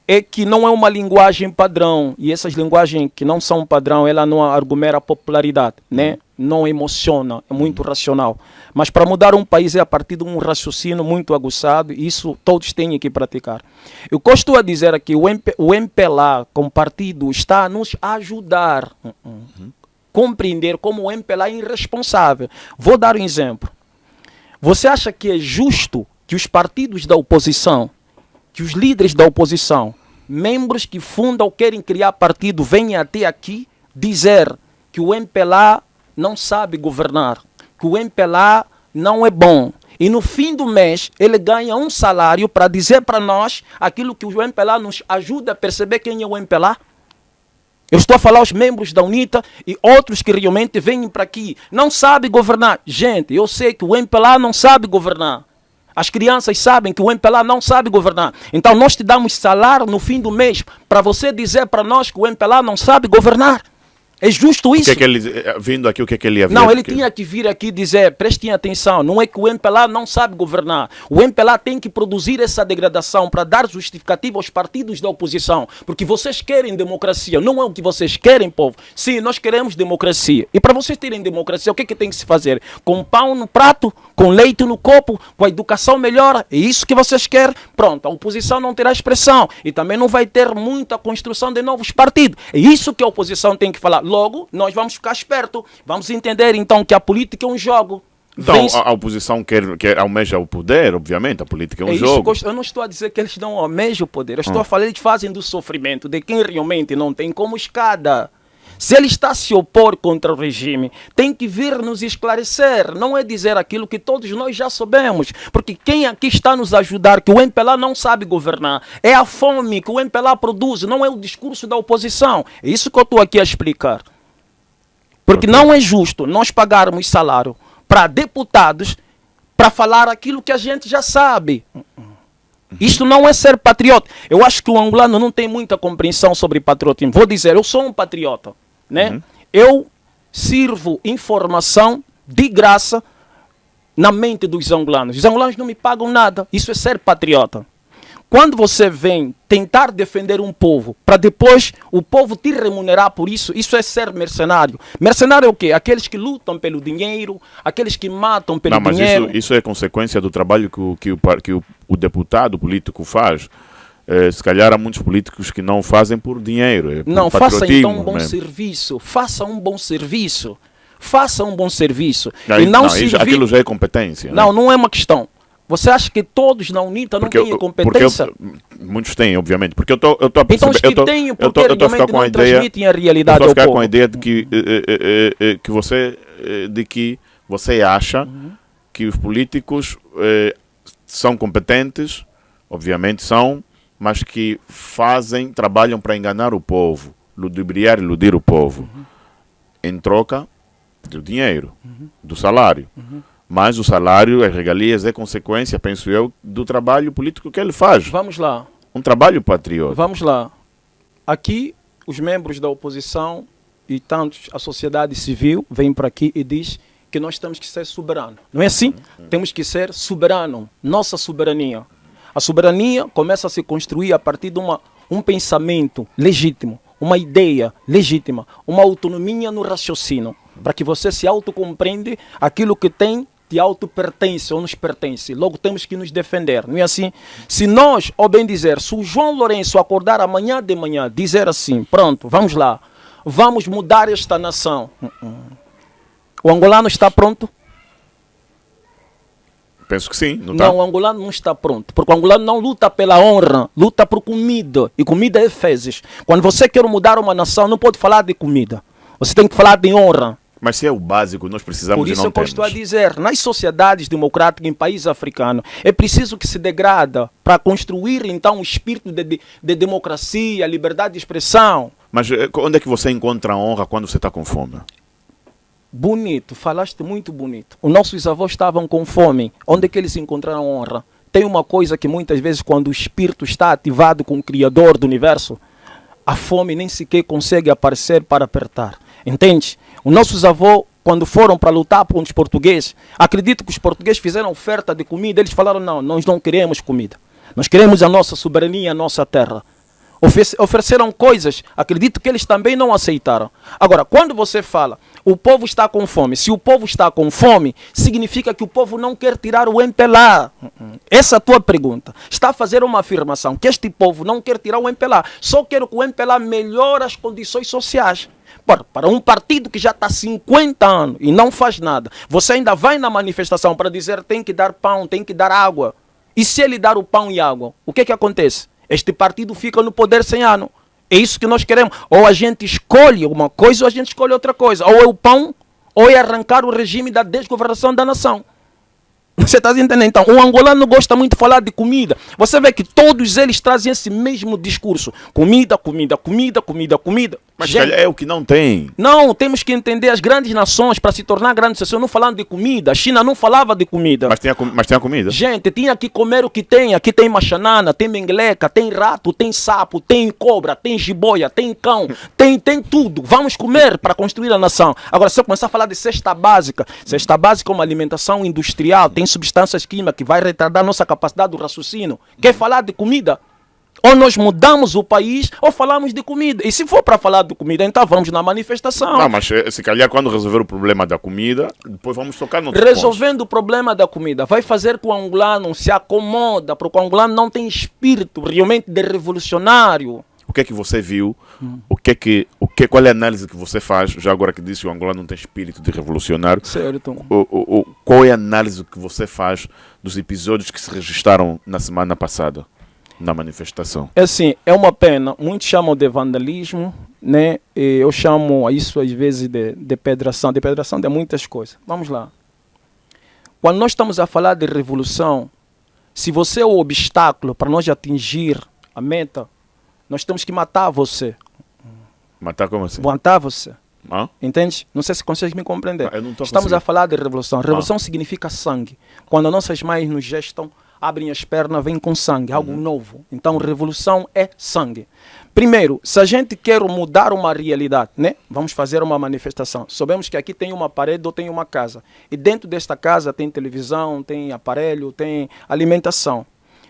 Speaker 1: é que não é uma linguagem padrão, e essas linguagens que não são padrão, ela não argumenta a popularidade, né? Não emociona, é muito racional. Mas para mudar um país é a partir de um raciocínio muito aguçado, e isso todos têm que praticar. O que eu estou a dizer aqui, o MPLA como partido está a nos ajudar a compreender como o MPLA é irresponsável. Vou dar um exemplo. Você acha que é justo que os partidos da oposição, que os líderes da oposição, membros que fundam ou querem criar partido, venham até aqui dizer que o MPLA não sabe governar, que o MPLA não é bom. E no fim do mês, ele ganha um salário para dizer para nós aquilo que o MPLA nos ajuda a perceber quem é o MPLA? Eu estou a falar aos membros da UNITA e outros que realmente vêm para aqui. Não sabe governar. Gente, eu sei que o MPLA não sabe governar. As crianças sabem que o MPLA não sabe governar. Então nós te damos salário no fim do mês para você dizer para nós que o MPLA não sabe governar. É justo isso?
Speaker 2: Vindo aqui, o que é que ele ia ver?
Speaker 1: Não, ele tinha que vir aqui dizer, prestem atenção, não é que o MPLA não sabe governar. O MPLA tem que produzir essa degradação para dar justificativa aos partidos da oposição. Porque vocês querem democracia, não é o que vocês querem, povo. Sim, nós queremos democracia. E para vocês terem democracia, o que é que tem que se fazer? Com pão no prato, com leite no copo, com a educação melhor. É isso que vocês querem? Pronto, a oposição não terá expressão. E também não vai ter muita construção de novos partidos. É isso que a oposição tem que falar. Logo, nós vamos ficar espertos. Vamos entender, então, que a política é um jogo.
Speaker 2: Então, a oposição quer almeja o poder, obviamente. A política é um jogo.
Speaker 1: Eu não estou a dizer que eles não almejam o poder. Eu estou a falar que eles fazem do sofrimento de quem realmente não tem como escada. Se ele está a se opor contra o regime, tem que vir nos esclarecer. Não é dizer aquilo que todos nós já sabemos. Porque quem aqui está a nos ajudar, que o MPLA não sabe governar, é a fome que o MPLA produz, não é o discurso da oposição. É isso que eu estou aqui a explicar. Porque não é justo nós pagarmos salário para deputados para falar aquilo que a gente já sabe. Isto não é ser patriota. Eu acho que o angolano não tem muita compreensão sobre patriotismo. Vou dizer, eu sou um patriota, né? Eu sirvo informação de graça na mente dos angolanos. Os angolanos não me pagam nada. Isso é ser patriota. quando você vem tentar defender um povo, para depois o povo te remunerar por isso, isso é ser mercenário. Mercenário é o quê? Aqueles que lutam pelo dinheiro, aqueles que matam pelo dinheiro.
Speaker 2: Mas isso é consequência do trabalho que o deputado político faz. Se calhar há muitos políticos que não fazem por dinheiro.
Speaker 1: Não, faça então um bom serviço. Faça um bom serviço. Faça um bom serviço.
Speaker 2: E não aquilo já é competência.
Speaker 1: Não, não é uma questão. Você acha que todos na UNITA não têm competência?
Speaker 2: Muitos têm, obviamente. Porque eu estou a perceber...
Speaker 1: Então os que têm, porque realmente não transmitem a realidade ao povo.
Speaker 2: Eu estou a ficar com a ideia de que você acha que os políticos são competentes, obviamente são, mas que trabalham para enganar o povo, ludibriar e iludir o povo, em troca do dinheiro, do salário. Mas o salário, as regalias, é consequência, penso eu, do trabalho político que ele faz.
Speaker 1: Vamos lá.
Speaker 2: Um trabalho patriota.
Speaker 1: Vamos lá. Aqui, os membros da oposição e tantos a sociedade civil vêm para aqui e diz que nós temos que ser soberanos. Não é assim? Temos que ser soberanos. Nossa soberania. A soberania começa a se construir a partir de um pensamento legítimo, uma ideia legítima, uma autonomia no raciocínio, para que você se autocompreende aquilo que tem te auto-pertence ou nos pertence. Logo temos que nos defender, não é assim? Se nós, ou bem dizer, se o João Lourenço acordar amanhã de manhã, dizer assim, pronto, vamos lá, vamos mudar esta nação. O angolano está pronto?
Speaker 2: Penso que sim.
Speaker 1: Não, o angolano não está pronto, porque o angolano não luta pela honra, luta por comida, e comida é fezes. Quando você quer mudar uma nação, não pode falar de comida, você tem que falar de honra.
Speaker 2: Mas se é o básico, nós precisamos
Speaker 1: e não temos. Por isso eu estou a dizer, nas sociedades democráticas em países africanos, é preciso que se degrada para construir então um espírito de democracia, liberdade de expressão.
Speaker 2: Mas onde é que você encontra a honra quando você está com fome?
Speaker 1: Bonito, falaste muito bonito. Os nossos avós estavam com fome. Onde é que eles encontraram honra? Tem uma coisa que muitas vezes quando o espírito está ativado com o Criador do Universo, a fome nem sequer consegue aparecer para apertar. Entende? Os nossos avós, quando foram para lutar contra os portugueses, acredito que os portugueses fizeram oferta de comida, eles falaram, não, nós não queremos comida. Nós queremos a nossa soberania, a nossa terra. Ofereceram coisas, acredito que eles também não aceitaram. Agora, quando você fala, o povo está com fome, se o povo está com fome, significa que o povo não quer tirar o MPLA. Essa é a tua pergunta. Está a fazer uma afirmação que este povo não quer tirar o MPLA, só quer que o MPLA melhore as condições sociais. Para um partido que já está há 50 anos e não faz nada, você ainda vai na manifestação para dizer tem que dar pão, tem que dar água. E se ele dar o pão e água, o que acontece? Este partido fica no poder 100 anos. É isso que nós queremos. Ou a gente escolhe uma coisa ou a gente escolhe outra coisa. Ou é o pão, ou é arrancar o regime da desgovernação da nação. Você está entendendo? Então, o angolano gosta muito de falar de comida. Você vê que todos eles trazem esse mesmo discurso. Comida, comida, comida, comida, comida.
Speaker 2: Mas é o que não tem.
Speaker 1: Não, temos que entender as grandes nações para se tornar grandes nações. Não falando de comida. A China não falava de comida.
Speaker 2: Mas tem a comida.
Speaker 1: Gente, tinha que comer o que tem. Aqui tem machanana, tem mengleca, tem rato, tem sapo, tem cobra, tem jiboia, tem cão, tem tudo. Vamos comer para construir a nação. Agora, se eu começar a falar de cesta básica é uma alimentação industrial, tem substâncias químicas que vai retardar nossa capacidade do raciocínio. Quer falar de comida? Ou nós mudamos o país ou falamos de comida. E se for para falar de comida, então vamos na manifestação.
Speaker 2: Não, mas se calhar quando resolver o problema da comida, depois vamos tocar no
Speaker 1: resolvendo o problema da comida, vai fazer que o angolano se acomoda, porque o angolano não tem espírito realmente de revolucionário.
Speaker 2: O que é que você viu? Qual é a análise que você faz? Já agora que disse que o angolano não tem espírito de revolucionário.
Speaker 1: Certo.
Speaker 2: Qual é a análise que você faz dos episódios que se registraram na semana passada? Na manifestação.
Speaker 1: É assim, é uma pena. Muitos chamam de vandalismo, né? E eu chamo isso às vezes de pedração. De pedração de muitas coisas. Vamos lá. Quando nós estamos a falar de revolução, se você é o obstáculo para nós atingir a meta, nós temos que matar você.
Speaker 2: Matar como assim?
Speaker 1: Matar você.
Speaker 2: Ah?
Speaker 1: Entende? Não sei se consegue me compreender.
Speaker 2: Estamos
Speaker 1: a falar de revolução. Revolução significa sangue. Quando nossas mães nos gestam, abrem as pernas, vêm com sangue, algo novo. Então, revolução é sangue. Primeiro, se a gente quer mudar uma realidade, né? Vamos fazer uma manifestação. Sabemos que aqui tem uma parede ou tem uma casa. E dentro desta casa tem televisão, tem aparelho, tem alimentação.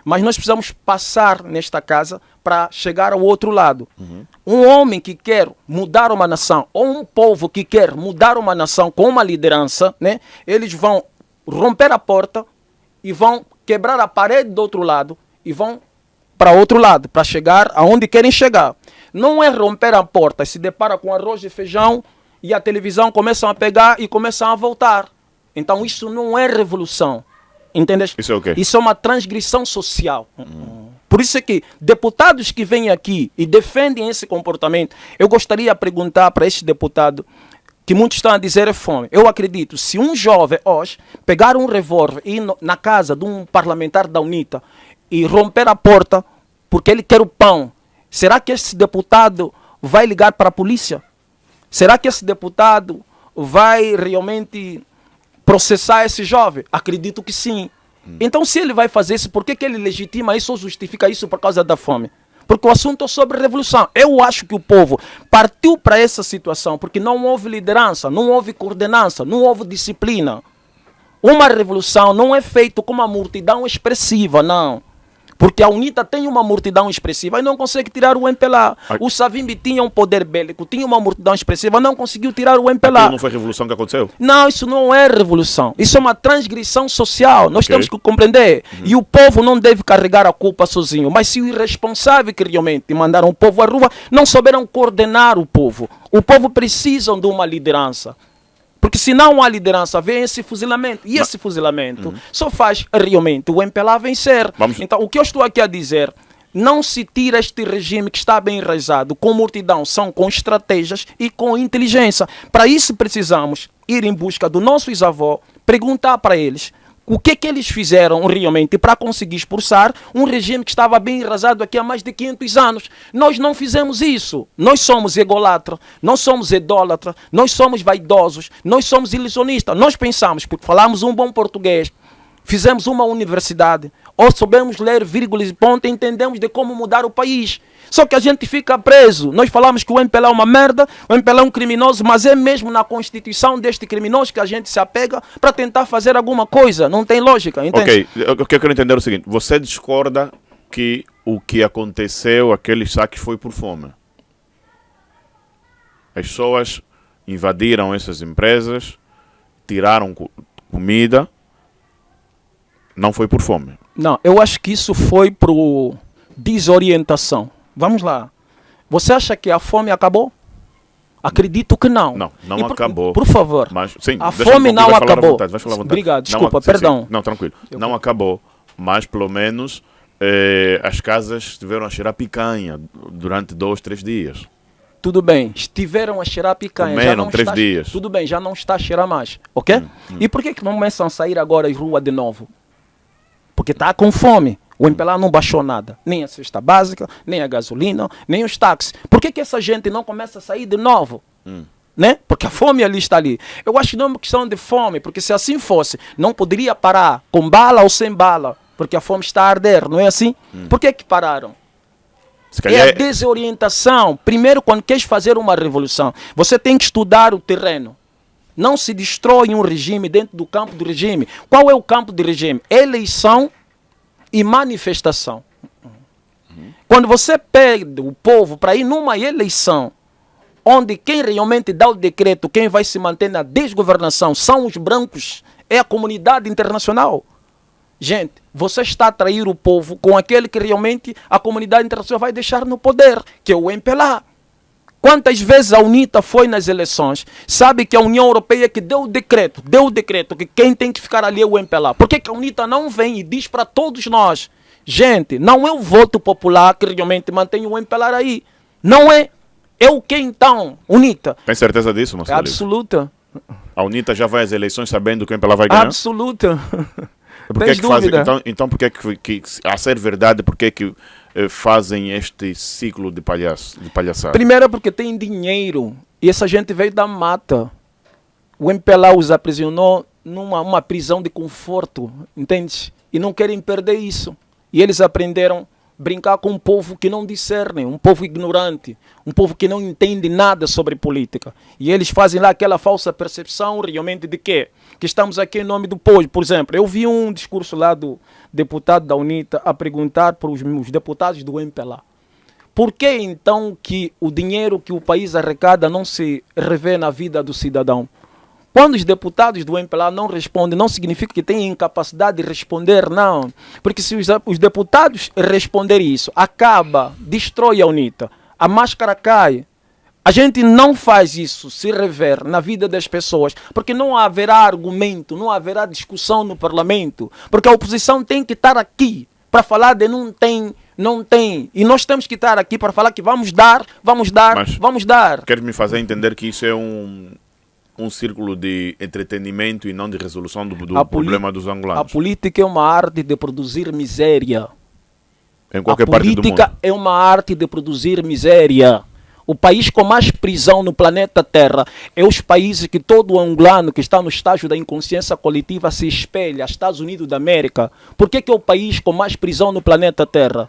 Speaker 1: Mas nós precisamos passar nesta casa para chegar ao outro lado. Um homem que quer mudar uma nação, ou um povo que quer mudar uma nação com uma liderança, né? Eles vão romper a porta e vão quebrar a parede do outro lado e vão para outro lado, para chegar aonde querem chegar. Não é romper a porta, se depara com arroz e feijão e a televisão começam a pegar e começam a voltar. Então isso não é revolução. Entendes?
Speaker 2: Isso é o quê?
Speaker 1: Isso é uma transgressão social. Por isso é que deputados que vêm aqui e defendem esse comportamento, eu gostaria de perguntar para este deputado, que muitos estão a dizer é fome. Eu acredito, se um jovem hoje pegar um revólver e ir na casa de um parlamentar da UNITA e romper a porta porque ele quer o pão, será que esse deputado vai ligar para a polícia? Será que esse deputado vai realmente processar esse jovem? Acredito que sim. Então, se ele vai fazer isso, por que ele legitima isso ou justifica isso por causa da fome? Porque o assunto é sobre revolução. Eu acho que o povo partiu para essa situação porque não houve liderança, não houve coordenança, não houve disciplina. Uma revolução não é feita com uma multidão expressiva, não. Porque a UNITA tem uma multidão expressiva e não consegue tirar o MPLA. O Savimbi tinha um poder bélico, tinha uma multidão expressiva, não conseguiu tirar o MPLA.
Speaker 2: Aquilo não foi a revolução que aconteceu?
Speaker 1: Não, isso não é revolução. Isso é uma transgressão social. Nós temos que compreender. E o povo não deve carregar a culpa sozinho. Mas se o irresponsável que realmente mandaram o povo à rua não souberam coordenar o povo precisa de uma liderança. Porque se não há liderança, vem esse fuzilamento. E esse fuzilamento só faz realmente o MPLA vencer. Então, o que eu estou aqui a dizer, não se tira este regime que está bem enraizado com multidão, são com estratégias e com inteligência. Para isso precisamos ir em busca dos nossos avós, perguntar para eles o que eles fizeram realmente para conseguir expulsar um regime que estava bem enraizado aqui há mais de 500 anos. Nós não fizemos isso. Nós somos ególatras, nós somos idólatras, nós somos vaidosos, nós somos ilusionistas. Nós pensamos, porque falamos um bom português, fizemos uma universidade, ou soubemos ler vírgulas e pontos, entendemos de como mudar o país. Só que a gente fica preso. Nós falamos que o MPLA é uma merda, o MPLA é um criminoso, mas é mesmo na constituição deste criminoso que a gente se apega para tentar fazer alguma coisa. Não tem lógica, entende?
Speaker 2: Ok, o que eu quero entender é o seguinte, você discorda que o que aconteceu, aqueles saques, foi por fome? As pessoas invadiram essas empresas, tiraram comida, não foi por fome?
Speaker 1: Não, eu acho que isso foi por desorientação. Vamos lá. Você acha que a fome acabou? Acredito que não.
Speaker 2: Não acabou.
Speaker 1: Por favor.
Speaker 2: Mas, sim,
Speaker 1: a fome não acabou.
Speaker 2: Vai falar à vontade.
Speaker 1: Obrigado, desculpa, perdão.
Speaker 2: Sim. Não, tranquilo. Não acabou, mas pelo menos as casas estiveram a cheirar picanha durante 2, 3 dias.
Speaker 1: Tudo bem, estiveram a cheirar picanha.
Speaker 2: Comeram 3 dias.
Speaker 1: Tudo bem, já não está a cheirar mais, ok? E por que não começam a sair agora às ruas de novo? Porque está com fome. O MPLA não baixou nada, nem a cesta básica, nem a gasolina, nem os táxis. Por que essa gente não começa a sair de novo? Né? Porque a fome ali está ali. Eu acho que não é uma questão de fome, porque se assim fosse, não poderia parar com bala ou sem bala, porque a fome está a arder, não é assim? Por que pararam? É a desorientação. Primeiro, quando queres fazer uma revolução, você tem que estudar o terreno. Não se destrói um regime dentro do campo do regime. Qual é o campo do regime? Eleição e manifestação. Quando você pede o povo para ir numa eleição, onde quem realmente dá o decreto, quem vai se manter na desgovernação, são os brancos, é a comunidade internacional. Gente, você está a atrair o povo com aquele que realmente a comunidade internacional vai deixar no poder, que é o MPLA. Quantas vezes a UNITA foi nas eleições? Sabe que a União Europeia que deu o decreto que quem tem que ficar ali é o MPLA. Por que a UNITA não vem e diz para todos nós, gente, não é o voto popular que realmente mantém o MPLA aí. Não é. É o que então, UNITA?
Speaker 2: Tem certeza disso, Marcelo?
Speaker 1: Absoluta.
Speaker 2: A UNITA já vai às eleições sabendo que o MPLA vai ganhar?
Speaker 1: Absoluta.
Speaker 2: Por que fazem? Então, por que a ser verdade, por que fazem este ciclo de palhaçada?
Speaker 1: Primeiro porque tem dinheiro e essa gente veio da mata. O MPLA os aprisionou numa prisão de conforto, entende? E não querem perder isso. E eles aprenderam brincar com um povo que não discerne, um povo ignorante, um povo que não entende nada sobre política. E eles fazem lá aquela falsa percepção realmente de quê? Que estamos aqui em nome do povo. Por exemplo, eu vi um discurso lá do deputado da UNITA a perguntar para os deputados do MPLA. Por que então que o dinheiro que o país arrecada não se revê na vida do cidadão? Quando os deputados do MPLA não respondem, não significa que têm incapacidade de responder, não. Porque se os deputados responderem isso, acaba, destrói a UNITA, a máscara cai. A gente não faz isso se rever na vida das pessoas, porque não haverá argumento, não haverá discussão no parlamento, porque a oposição tem que estar aqui para falar de não tem. E nós temos que estar aqui para falar que vamos dar.
Speaker 2: Mas quer me fazer entender que isso é um círculo de entretenimento e não de resolução do problema dos angolanos.
Speaker 1: A política é uma arte de produzir miséria.
Speaker 2: Em qualquer parte do mundo.
Speaker 1: A política é uma arte de produzir miséria. O país com mais prisão no planeta Terra é os países que todo angolano que está no estágio da inconsciência coletiva se espelha, Estados Unidos da América. Por que é o país com mais prisão no planeta Terra?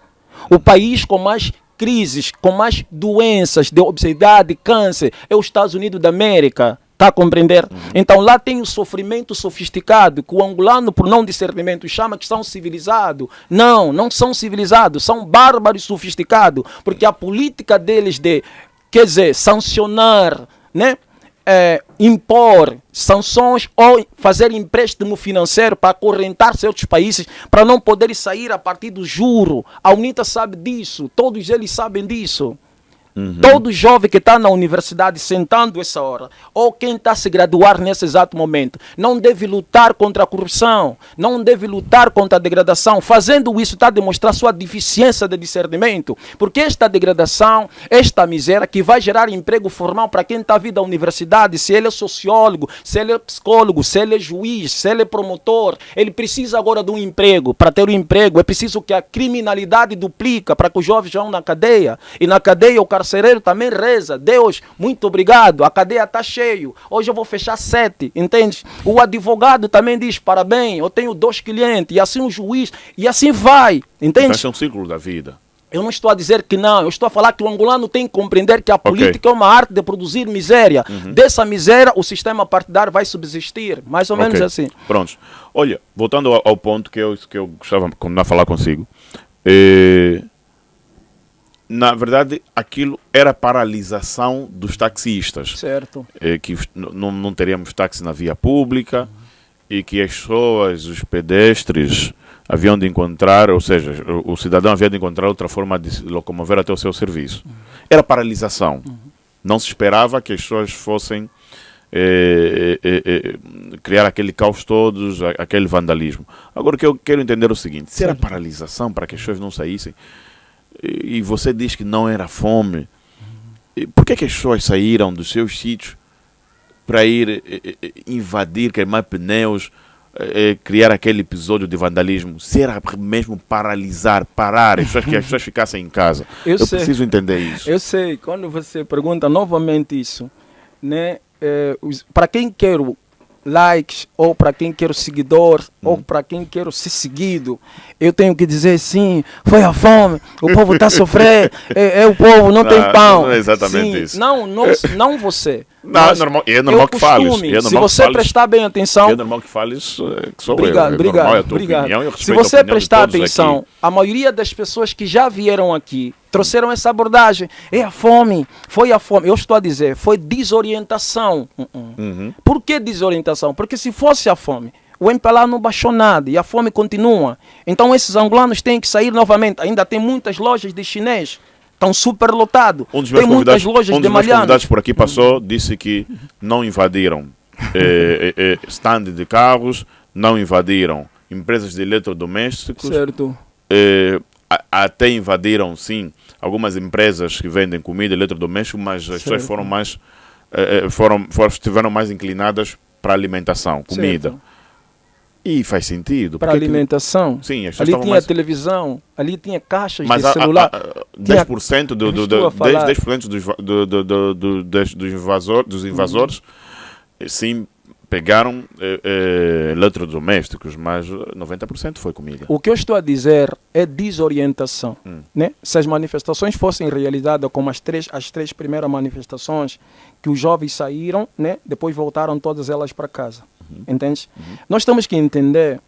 Speaker 1: O país com mais crises, com mais doenças de obesidade, câncer, é os Estados Unidos da América. Está a compreender? Então lá tem o sofrimento sofisticado, que o angolano, por não discernimento, chama que são civilizados. Não são civilizados, são bárbaros sofisticados, porque a política deles de, quer dizer, sancionar, né? Impor sanções ou fazer empréstimo financeiro para acorrentar certos países para não poderem sair a partir do juro. A UNITA sabe disso, todos eles sabem disso. Todo jovem que está na universidade sentando essa hora, ou quem está a se graduar nesse exato momento, não deve lutar contra a corrupção, não deve lutar contra a degradação. Fazendo isso está a demonstrar sua deficiência de discernimento, porque esta degradação, esta miséria que vai gerar emprego formal para quem está vindo à universidade, se ele é sociólogo, se ele é psicólogo, se ele é juiz, se ele é promotor, ele precisa agora de um emprego. Para ter um emprego é preciso que a criminalidade duplica para que os jovens vão na cadeia, e na cadeia o carcereiro também reza: Deus, muito obrigado, a cadeia está cheio, hoje eu vou fechar 7, entende? O advogado também diz: parabéns, eu tenho 2 clientes, e assim o juiz, e assim vai, entende?
Speaker 2: Esse é um ciclo da vida.
Speaker 1: Eu não estou a dizer que não, eu estou a falar que o angolano tem que compreender que a política é uma arte de produzir miséria. Dessa miséria o sistema partidário vai subsistir, mais ou menos assim.
Speaker 2: Pronto. Olha, voltando ao ponto que eu gostava de continuar a falar consigo, na verdade, aquilo era a paralisação dos taxistas.
Speaker 1: Certo.
Speaker 2: Que não teríamos táxi na via pública e que as pessoas, os pedestres, haviam de encontrar, ou seja, o cidadão havia de encontrar outra forma de se locomover até o seu serviço. Era paralisação. Não se esperava que as pessoas fossem criar aquele caos todos, aquele vandalismo. Agora, o que eu quero entender é o seguinte: se era paralisação para que as pessoas não saíssem, e você diz que não era fome, por que as pessoas saíram dos seus sítios para ir invadir, queimar pneus, criar aquele episódio de vandalismo? Se era mesmo paralisar, parar, que as pessoas ficassem em casa. Eu preciso entender isso.
Speaker 1: Eu sei, quando você pergunta novamente isso, né, para quem quero likes, ou para quem quero seguidor, ou para quem quero ser seguido, eu tenho que dizer sim, foi a fome, o povo está a sofrer, o povo não tem pão.
Speaker 2: Não é exatamente
Speaker 1: sim,
Speaker 2: isso.
Speaker 1: Não você.
Speaker 2: Não, é normal que fales.
Speaker 1: Se você prestar bem atenção...
Speaker 2: É normal que fales, que sou
Speaker 1: obrigado,
Speaker 2: eu.
Speaker 1: Obrigado,
Speaker 2: É a tua opinião, eu
Speaker 1: se
Speaker 2: respeito
Speaker 1: você
Speaker 2: a opinião
Speaker 1: prestar
Speaker 2: de todos
Speaker 1: atenção,
Speaker 2: aqui.
Speaker 1: a maioria das pessoas que já vieram aqui trouxeram essa abordagem. É a fome, foi a fome. Eu estou a dizer, foi desorientação. Por que desorientação? Porque se fosse a fome, o MPLA não baixou nada e a fome continua. Então esses angolanos têm que sair novamente. Ainda tem muitas lojas de chinês, estão super lotados. Tem muitas lojas de
Speaker 2: meus
Speaker 1: malhando.
Speaker 2: convidados por aqui passou, disse que não invadiram stand de carros, não invadiram empresas de eletrodomésticos.
Speaker 1: Certo.
Speaker 2: Até invadiram, sim, algumas empresas que vendem comida, eletrodomésticos, mas as pessoas foram mais estiveram mais inclinadas para alimentação, comida.
Speaker 1: Certo.
Speaker 2: E faz sentido.
Speaker 1: Para alimentação?
Speaker 2: Sim, as
Speaker 1: ali tinha
Speaker 2: mais...
Speaker 1: televisão, ali tinha caixas
Speaker 2: mas
Speaker 1: de celular.
Speaker 2: 10% dos invasores, sim, pegaram eletrodomésticos, mas 90% foi comida.
Speaker 1: O que eu estou a dizer é desorientação. Né? Se as manifestações fossem realizadas como as três primeiras manifestações, que os jovens saíram, né? Depois voltaram todas elas para casa. Entende? Nós temos que entender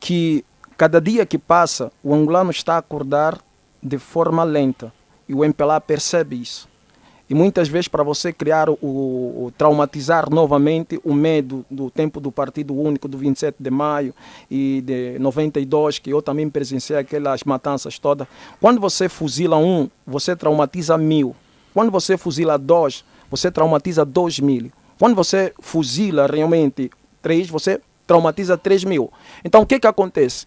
Speaker 1: que cada dia que passa, o angolano está a acordar de forma lenta. E o MPLA percebe isso. E muitas vezes, para você criar traumatizar novamente o medo do tempo do Partido Único, do 27 de maio e de 92, que eu também presenciei aquelas matanças todas. Quando você fuzila um, você traumatiza 1000. Quando você fuzila 2, você traumatiza 2000. Quando você fuzila realmente 3, você traumatiza 3000. Então, o que acontece?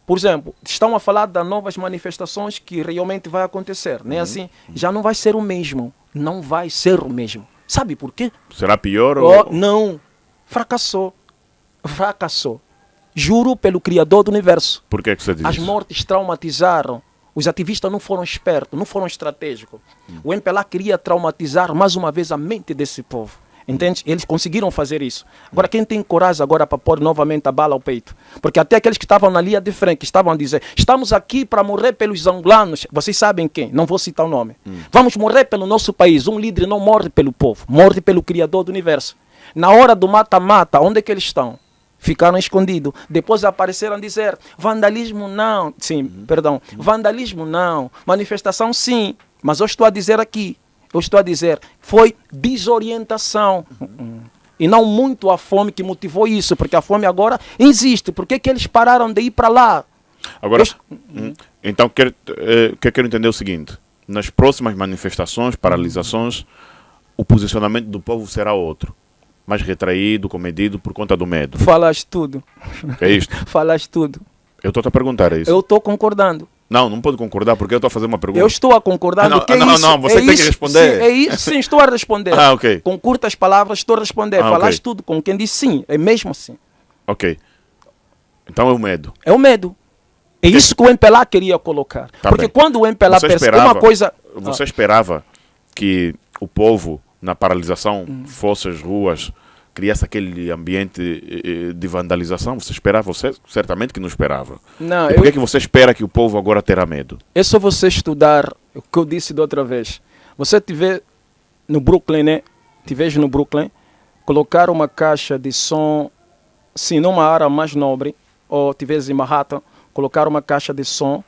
Speaker 1: Por exemplo, estão a falar das novas manifestações que realmente vai acontecer. Né? Assim, já não vai ser o mesmo. Não vai ser o mesmo. Sabe por quê?
Speaker 2: Será pior?
Speaker 1: Não. Fracassou. Fracassou. Juro pelo Criador do Universo.
Speaker 2: Por que você diz
Speaker 1: As
Speaker 2: isso?
Speaker 1: mortes traumatizaram. Os ativistas não foram espertos, não foram estratégicos. O MPLA queria traumatizar mais uma vez a mente desse povo. Entende? Eles conseguiram fazer isso. Agora, quem tem coragem agora para pôr novamente a bala ao peito? Porque até aqueles que estavam na linha de frente, que estavam a dizer, estamos aqui para morrer pelos angolanos. Vocês sabem quem? Não vou citar o nome. Vamos morrer pelo nosso país. Um líder não morre pelo povo, morre pelo Criador do Universo. Na hora do mata-mata, onde é que eles estão? Ficaram escondidos. Depois apareceram a dizer, vandalismo não. Sim, perdão. Vandalismo não. Manifestação sim. Mas eu estou a dizer aqui, foi desorientação. E não muito a fome que motivou isso, porque a fome agora existe. Por que eles pararam de ir para lá?
Speaker 2: Agora, então, o que eu quero entender é o seguinte. Nas próximas manifestações, paralisações, o posicionamento do povo será outro. Mais retraído, comedido, por conta do medo.
Speaker 1: Falaste tudo.
Speaker 2: É isto?
Speaker 1: Falaste tudo.
Speaker 2: Eu estou a perguntar, é isso?
Speaker 1: Eu estou concordando.
Speaker 2: Não pode concordar, porque eu estou a fazer uma pergunta.
Speaker 1: Eu estou a concordar.
Speaker 2: Você tem que responder.
Speaker 1: Sim, é isso, sim, estou a responder.
Speaker 2: Ok.
Speaker 1: Com curtas palavras, estou a responder. Falaste tudo, com quem disse sim, é mesmo assim.
Speaker 2: Ok. Então é o medo.
Speaker 1: É o medo. É isso que o MPLA queria colocar.
Speaker 2: Tá
Speaker 1: porque
Speaker 2: bem.
Speaker 1: quando o MPLA percebe uma coisa...
Speaker 2: Você esperava que o povo, na paralisação, fosse às ruas, criasse aquele ambiente de vandalização? Você esperava? Você certamente que não esperava.
Speaker 1: Não,
Speaker 2: e por que você espera que o povo agora terá medo?
Speaker 1: É só você estudar o que eu disse da outra vez. Você tiver no Brooklyn, né? Tiveres no Brooklyn, colocar uma caixa de som, sim, numa área mais nobre, ou tiveres em Manhattan, colocar uma caixa de som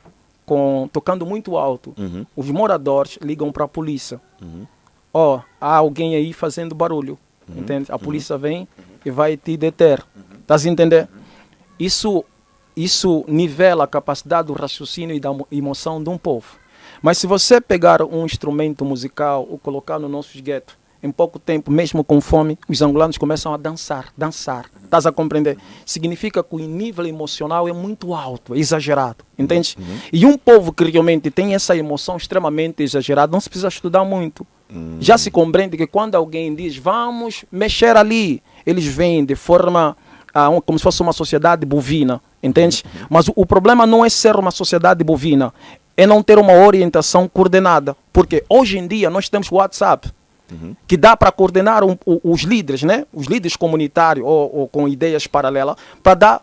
Speaker 1: tocando muito alto. Os moradores ligam para a polícia. Há alguém aí fazendo barulho. Entende? A polícia vem e vai te deter. Estás a entender? Isso nivela a capacidade do raciocínio e da emoção de um povo. Mas se você pegar um instrumento musical ou colocar no nosso gueto, em pouco tempo, mesmo com fome, os angolanos começam a dançar. Estás a compreender? Significa que o nível emocional é muito alto, é exagerado. Entende? E um povo que realmente tem essa emoção extremamente exagerada, não se precisa estudar muito. Já se compreende que quando alguém diz, vamos mexer ali, eles vêm de forma, como se fosse uma sociedade bovina. Entende? Mas o problema não é ser uma sociedade bovina, é não ter uma orientação coordenada. Porque hoje em dia nós temos WhatsApp, que dá para coordenar os líderes, né? Os líderes comunitários ou com ideias paralelas, para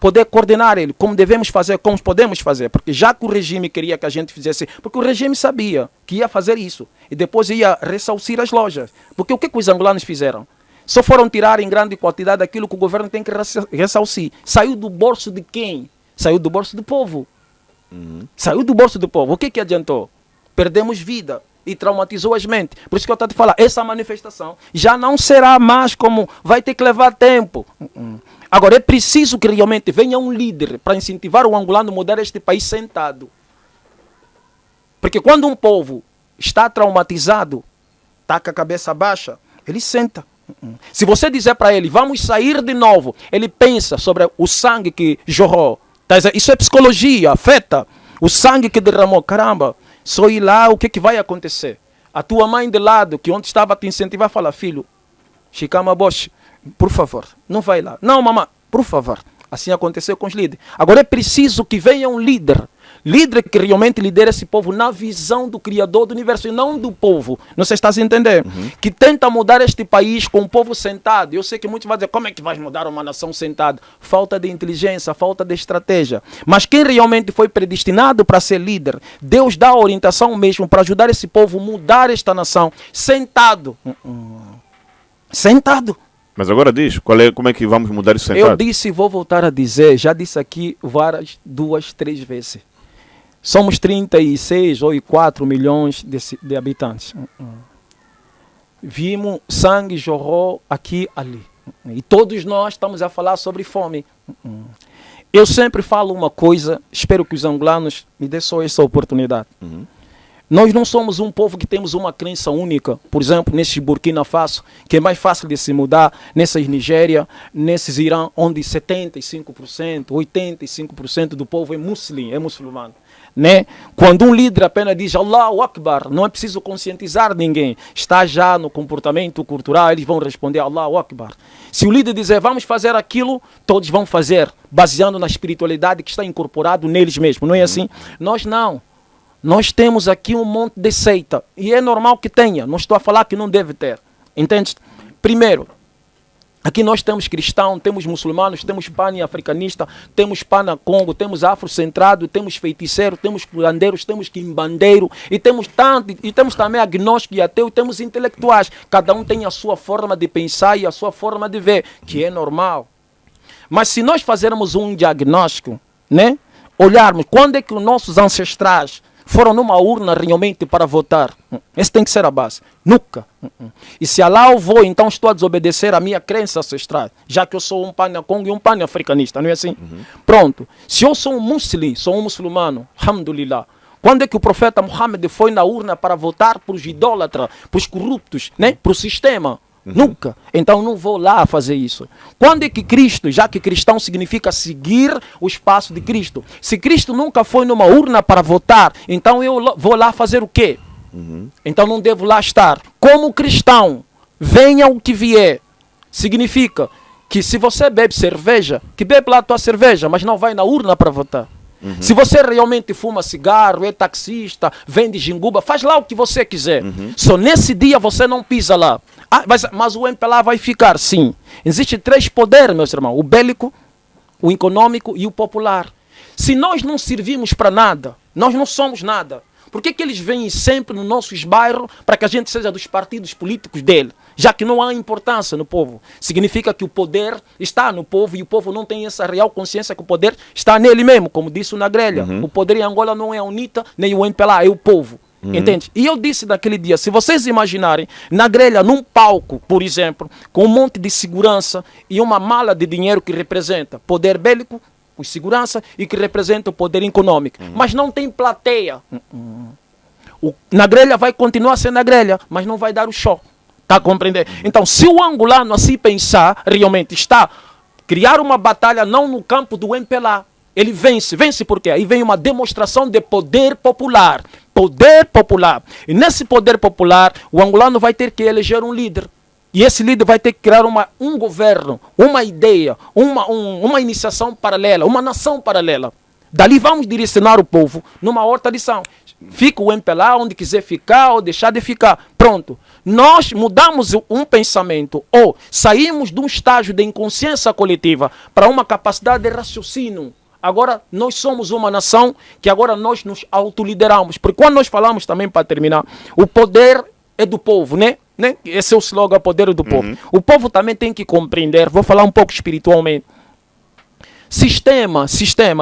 Speaker 1: poder coordenar ele, como devemos fazer, como podemos fazer. Porque já que o regime queria que a gente fizesse, porque o regime sabia que ia fazer isso, e depois ia ressarcir as lojas. Porque o que os angolanos fizeram? Só foram tirar em grande quantidade aquilo que o governo tem que ressarcir. Saiu do bolso de quem? Saiu do bolso do povo. Saiu do bolso do povo. O que adiantou? Perdemos vida. E traumatizou as mentes. Por isso que eu estou a te falar, essa manifestação já não será mais como, vai ter que levar tempo. Agora é preciso que realmente venha um líder para incentivar o angolano a mudar este país sentado. Porque quando um povo está traumatizado, está com a cabeça baixa, ele senta. Se você dizer para ele, vamos sair de novo, ele pensa sobre o sangue que jorrou. Isso é psicologia, afeta. O sangue que derramou, caramba. Só ir lá, o que vai acontecer? A tua mãe de lado, que ontem estava a te incentivar, fala, filho, Chicama Bosch, por favor, não vai lá. Não, mamãe, por favor. Assim aconteceu com os líderes. Agora é preciso que venha um líder Líder que realmente lidera esse povo na visão do Criador do universo e não do povo. Não sei se está a entender. Que tenta mudar este país com o povo sentado. Eu sei que muitos vão dizer, como é que vais mudar uma nação sentada? Falta de inteligência, falta de estratégia. Mas quem realmente foi predestinado para ser líder, Deus dá a orientação mesmo para ajudar esse povo a mudar esta nação. Sentado. Sentado.
Speaker 2: Mas agora diz, como é que vamos mudar isso sentado?
Speaker 1: Eu disse e vou voltar a dizer, já disse aqui várias, 2, 3 vezes. Somos 36 ou 4 milhões de habitantes. Vimos sangue jorrou aqui e ali. E todos nós estamos a falar sobre fome. Eu sempre falo uma coisa, espero que os angolanos me dêem só essa oportunidade. Nós não somos um povo que temos uma crença única. Por exemplo, nesses Burkina Faso, que é mais fácil de se mudar, nessas Nigéria, nesses Irã, onde 75%, 85% do povo é muçulmano. Né? Quando um líder apenas diz Allahu Akbar, não é preciso conscientizar ninguém. Está já no comportamento cultural, eles vão responder Allahu Akbar. Se o líder dizer vamos fazer aquilo, todos vão fazer, baseando na espiritualidade que está incorporado neles mesmos. Não é assim? Nós não. Nós temos aqui um monte de seita. E é normal que tenha. Não estou a falar que não deve ter. Entende? Primeiro, aqui nós temos cristãos, temos muçulmanos, temos pan-africanista, temos pana-congo, temos afrocentrado, temos feiticeiro, temos curandeiros, temos quimbandeiro, e temos também agnóstico e ateu, e temos intelectuais. Cada um tem a sua forma de pensar e a sua forma de ver, que é normal. Mas se nós fizermos um diagnóstico, né? Olharmos quando é que os nossos ancestrais foram numa urna realmente para votar. Esse tem que ser a base. Nunca. E se lá eu vou, então estou a desobedecer a minha crença ancestral, já que eu sou um pan-congo e um pan-africanista, não é assim? Pronto. Se eu sou um muçulmano, sou um muçulmano, alhamdulillah. Quando é que o profeta Muhammad foi na urna para votar para os idólatras, para os corruptos, né? Para o sistema? Nunca. Então não vou lá fazer isso. Quando é que Cristo, já que cristão significa seguir os passos de Cristo, se Cristo nunca foi numa urna para votar, então eu vou lá fazer o quê? Então não devo lá estar. Como cristão, venha o que vier. Significa que se você bebe cerveja, que bebe lá a tua cerveja, mas não vai na urna para votar. Se você realmente fuma cigarro, é taxista, vende jinguba, faz lá o que você quiser. Só nesse dia você não pisa lá. Ah, mas o MPLA vai ficar, sim. Existem 3 poderes, meus irmãos. O bélico, o econômico e o popular. Se nós não servimos para nada, nós não somos nada. Por que eles vêm sempre nos nossos bairros para que a gente seja dos partidos políticos dele? Já que não há importância no povo. Significa que o poder está no povo e o povo não tem essa real consciência que o poder está nele mesmo, como disse o Nagrelha. O poder em Angola não é a UNITA nem o MPLA, é o povo. Entende? E eu disse naquele dia, se vocês imaginarem Nagrelha num palco, por exemplo, com um monte de segurança e uma mala de dinheiro que representa poder bélico, os segurança, e que representa o poder econômico, mas não tem plateia. O Nagrelha vai continuar sendo Nagrelha, mas não vai dar o show. Está a compreender? Então, se o angolano assim pensar, realmente está criar uma batalha não no campo do MPLA, ele vence. Vence por quê? Aí vem uma demonstração de poder popular. Poder popular. E nesse poder popular, o angolano vai ter que eleger um líder. E esse líder vai ter que criar um governo, uma ideia, uma iniciação paralela, uma nação paralela. Dali vamos direcionar o povo numa outra lição. Fica o MPLA onde quiser ficar ou deixar de ficar. Pronto. Nós mudamos um pensamento ou saímos de um estágio de inconsciência coletiva para uma capacidade de raciocínio. Agora nós somos uma nação que agora nós nos autolideramos. Porque quando nós falamos também, para terminar, o poder é do povo, né? Esse é o slogan, poder do povo. O povo também tem que compreender, vou falar um pouco espiritualmente. Sistema,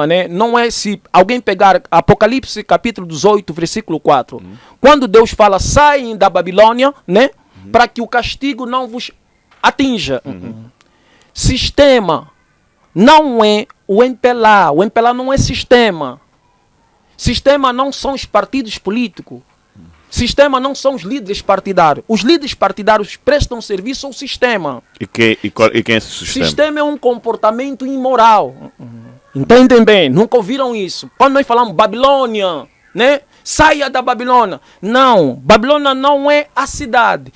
Speaker 1: né? Não é se alguém pegar Apocalipse capítulo 18, versículo 4. Quando Deus fala, saem da Babilônia, né? Para que o castigo não vos atinja. Sistema não é o MPLA. O MPLA não é sistema. Sistema não são os partidos políticos. Sistema não são os líderes partidários. Os líderes partidários prestam serviço ao sistema.
Speaker 2: E quem é esse sistema?
Speaker 1: Sistema é um comportamento imoral. Entendem bem? Nunca ouviram isso. Quando nós falamos Babilônia, né? Saia da Babilônia. Não, Babilônia não é a cidade.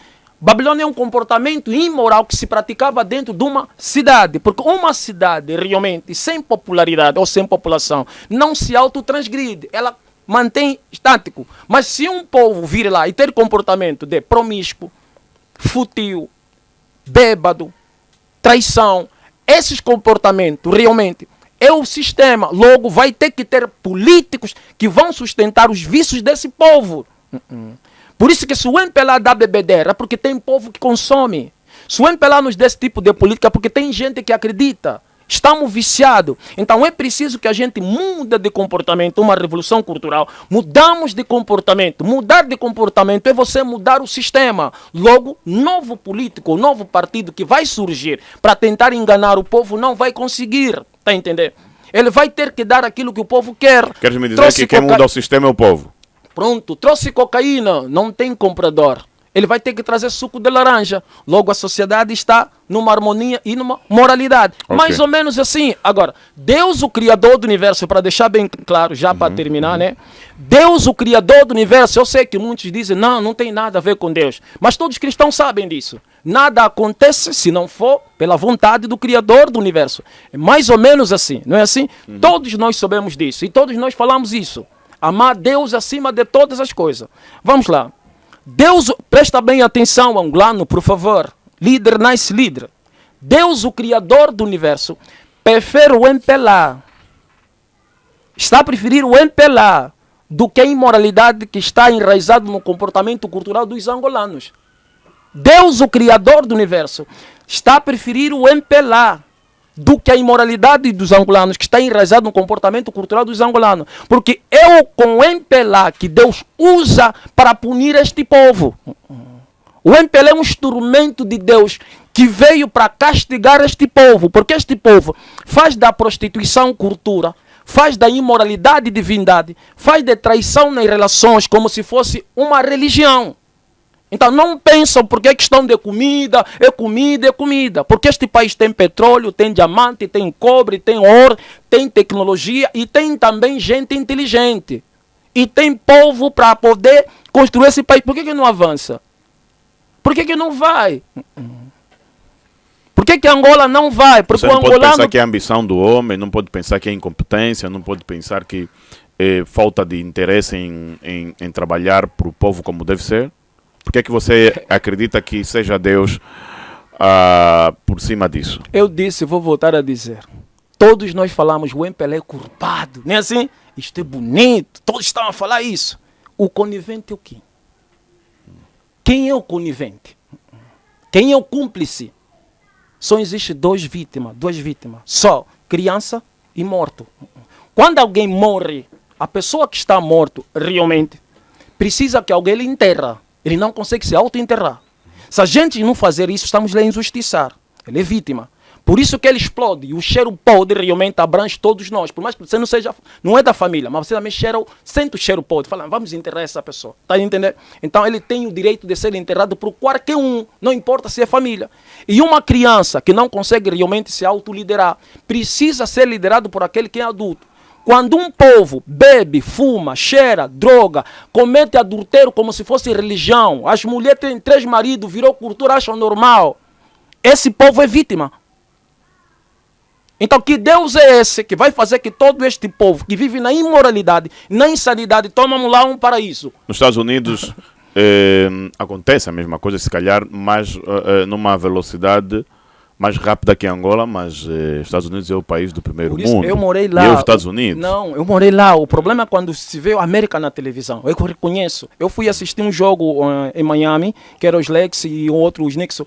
Speaker 1: Babilônia é um comportamento imoral que se praticava dentro de uma cidade. Porque uma cidade realmente sem popularidade ou sem população não se autotransgride. Ela mantém estático. Mas se um povo vir lá e ter comportamento de promíscuo, fútil, bêbado, traição, esses comportamentos realmente é o sistema. Logo vai ter que ter políticos que vão sustentar os vícios desse povo. Por isso que se o MPLA dá bebedeira, é porque tem povo que consome. Se o MPLA nos desse tipo de política, é porque tem gente que acredita. Estamos viciados. Então é preciso que a gente mude de comportamento, uma revolução cultural. Mudamos de comportamento. Mudar de comportamento é você mudar o sistema. Logo, novo político, novo partido que vai surgir para tentar enganar o povo não vai conseguir. Está a entender? Ele vai ter que dar aquilo que o povo quer.
Speaker 2: Queres me dizer que quem muda o sistema é o povo?
Speaker 1: Pronto, trouxe cocaína, não tem comprador. Ele vai ter que trazer suco de laranja. Logo, a sociedade está numa harmonia e numa moralidade. Okay. Mais ou menos assim. Agora, Deus, o Criador do Universo, para deixar bem claro, já para terminar, né? Deus, o Criador do Universo, eu sei que muitos dizem, não tem nada a ver com Deus. Mas todos os cristãos sabem disso. Nada acontece se não for pela vontade do Criador do Universo. É mais ou menos assim, não é assim? Todos nós sabemos disso e todos nós falamos isso. Amar Deus acima de todas as coisas. Vamos lá. Deus, presta bem atenção, angolano, por favor. Líder, nice líder. Deus, o Criador do Universo, prefere o MPLA. Está a preferir o MPLA do que a imoralidade que está enraizada no comportamento cultural dos angolanos. Deus, o Criador do Universo, está a preferir o MPLA do que a imoralidade dos angolanos, que está enraizado no comportamento cultural dos angolanos. Porque é com o MPLA que Deus usa para punir este povo. O MPLA é um instrumento de Deus que veio para castigar este povo, porque este povo faz da prostituição cultura, faz da imoralidade divindade, faz de traição nas relações como se fosse uma religião. Então não pensam porque é questão de comida, é comida, é comida. Porque este país tem petróleo, tem diamante, tem cobre, tem ouro, tem tecnologia e tem também gente inteligente. E tem povo para poder construir esse país. Por que não avança? Por que não vai? Por que Angola não vai? Porque
Speaker 2: você não pode pensar que é a ambição do homem, não pode pensar que é incompetência, não pode pensar que é falta de interesse em trabalhar para o povo como deve ser. Por que você acredita que seja Deus por cima disso?
Speaker 1: Eu disse, vou voltar a dizer. Todos nós falamos, o MPLA é culpado. Não é assim? Isto é bonito. Todos estão a falar isso. O conivente é o quê? Quem é o conivente? Quem é o cúmplice? Só existe duas vítimas. Só criança e morto. Quando alguém morre, a pessoa que está morto realmente precisa que alguém lhe enterra. Ele não consegue se auto-enterrar. Se a gente não fazer isso, estamos a injustiçar. Ele é vítima. Por isso que ele explode. E o cheiro podre realmente abrange todos nós. Por mais que você não é da família, mas você também sente o cheiro podre. Fala, vamos enterrar essa pessoa. Está a entender? Então ele tem o direito de ser enterrado por qualquer um. Não importa se é família. E uma criança que não consegue realmente se autoliderar, precisa ser liderado por aquele que é adulto. Quando um povo bebe, fuma, cheira, droga, comete adultério como se fosse religião, as mulheres têm 3 maridos, virou cultura, acham normal. Esse povo é vítima. Então que Deus é esse que vai fazer que todo este povo que vive na imoralidade, na insanidade, tomamos lá um paraíso?
Speaker 2: Nos Estados Unidos acontece a mesma coisa, se calhar, mas numa velocidade mais rápida que Angola, mas Estados Unidos é o país do primeiro mundo.
Speaker 1: Eu morei lá.
Speaker 2: E os Estados Unidos?
Speaker 1: Não, eu morei lá. O problema é quando se vê a América na televisão. Eu reconheço. Eu fui assistir um jogo em Miami, que era os Lakers e o outro, os Knicks.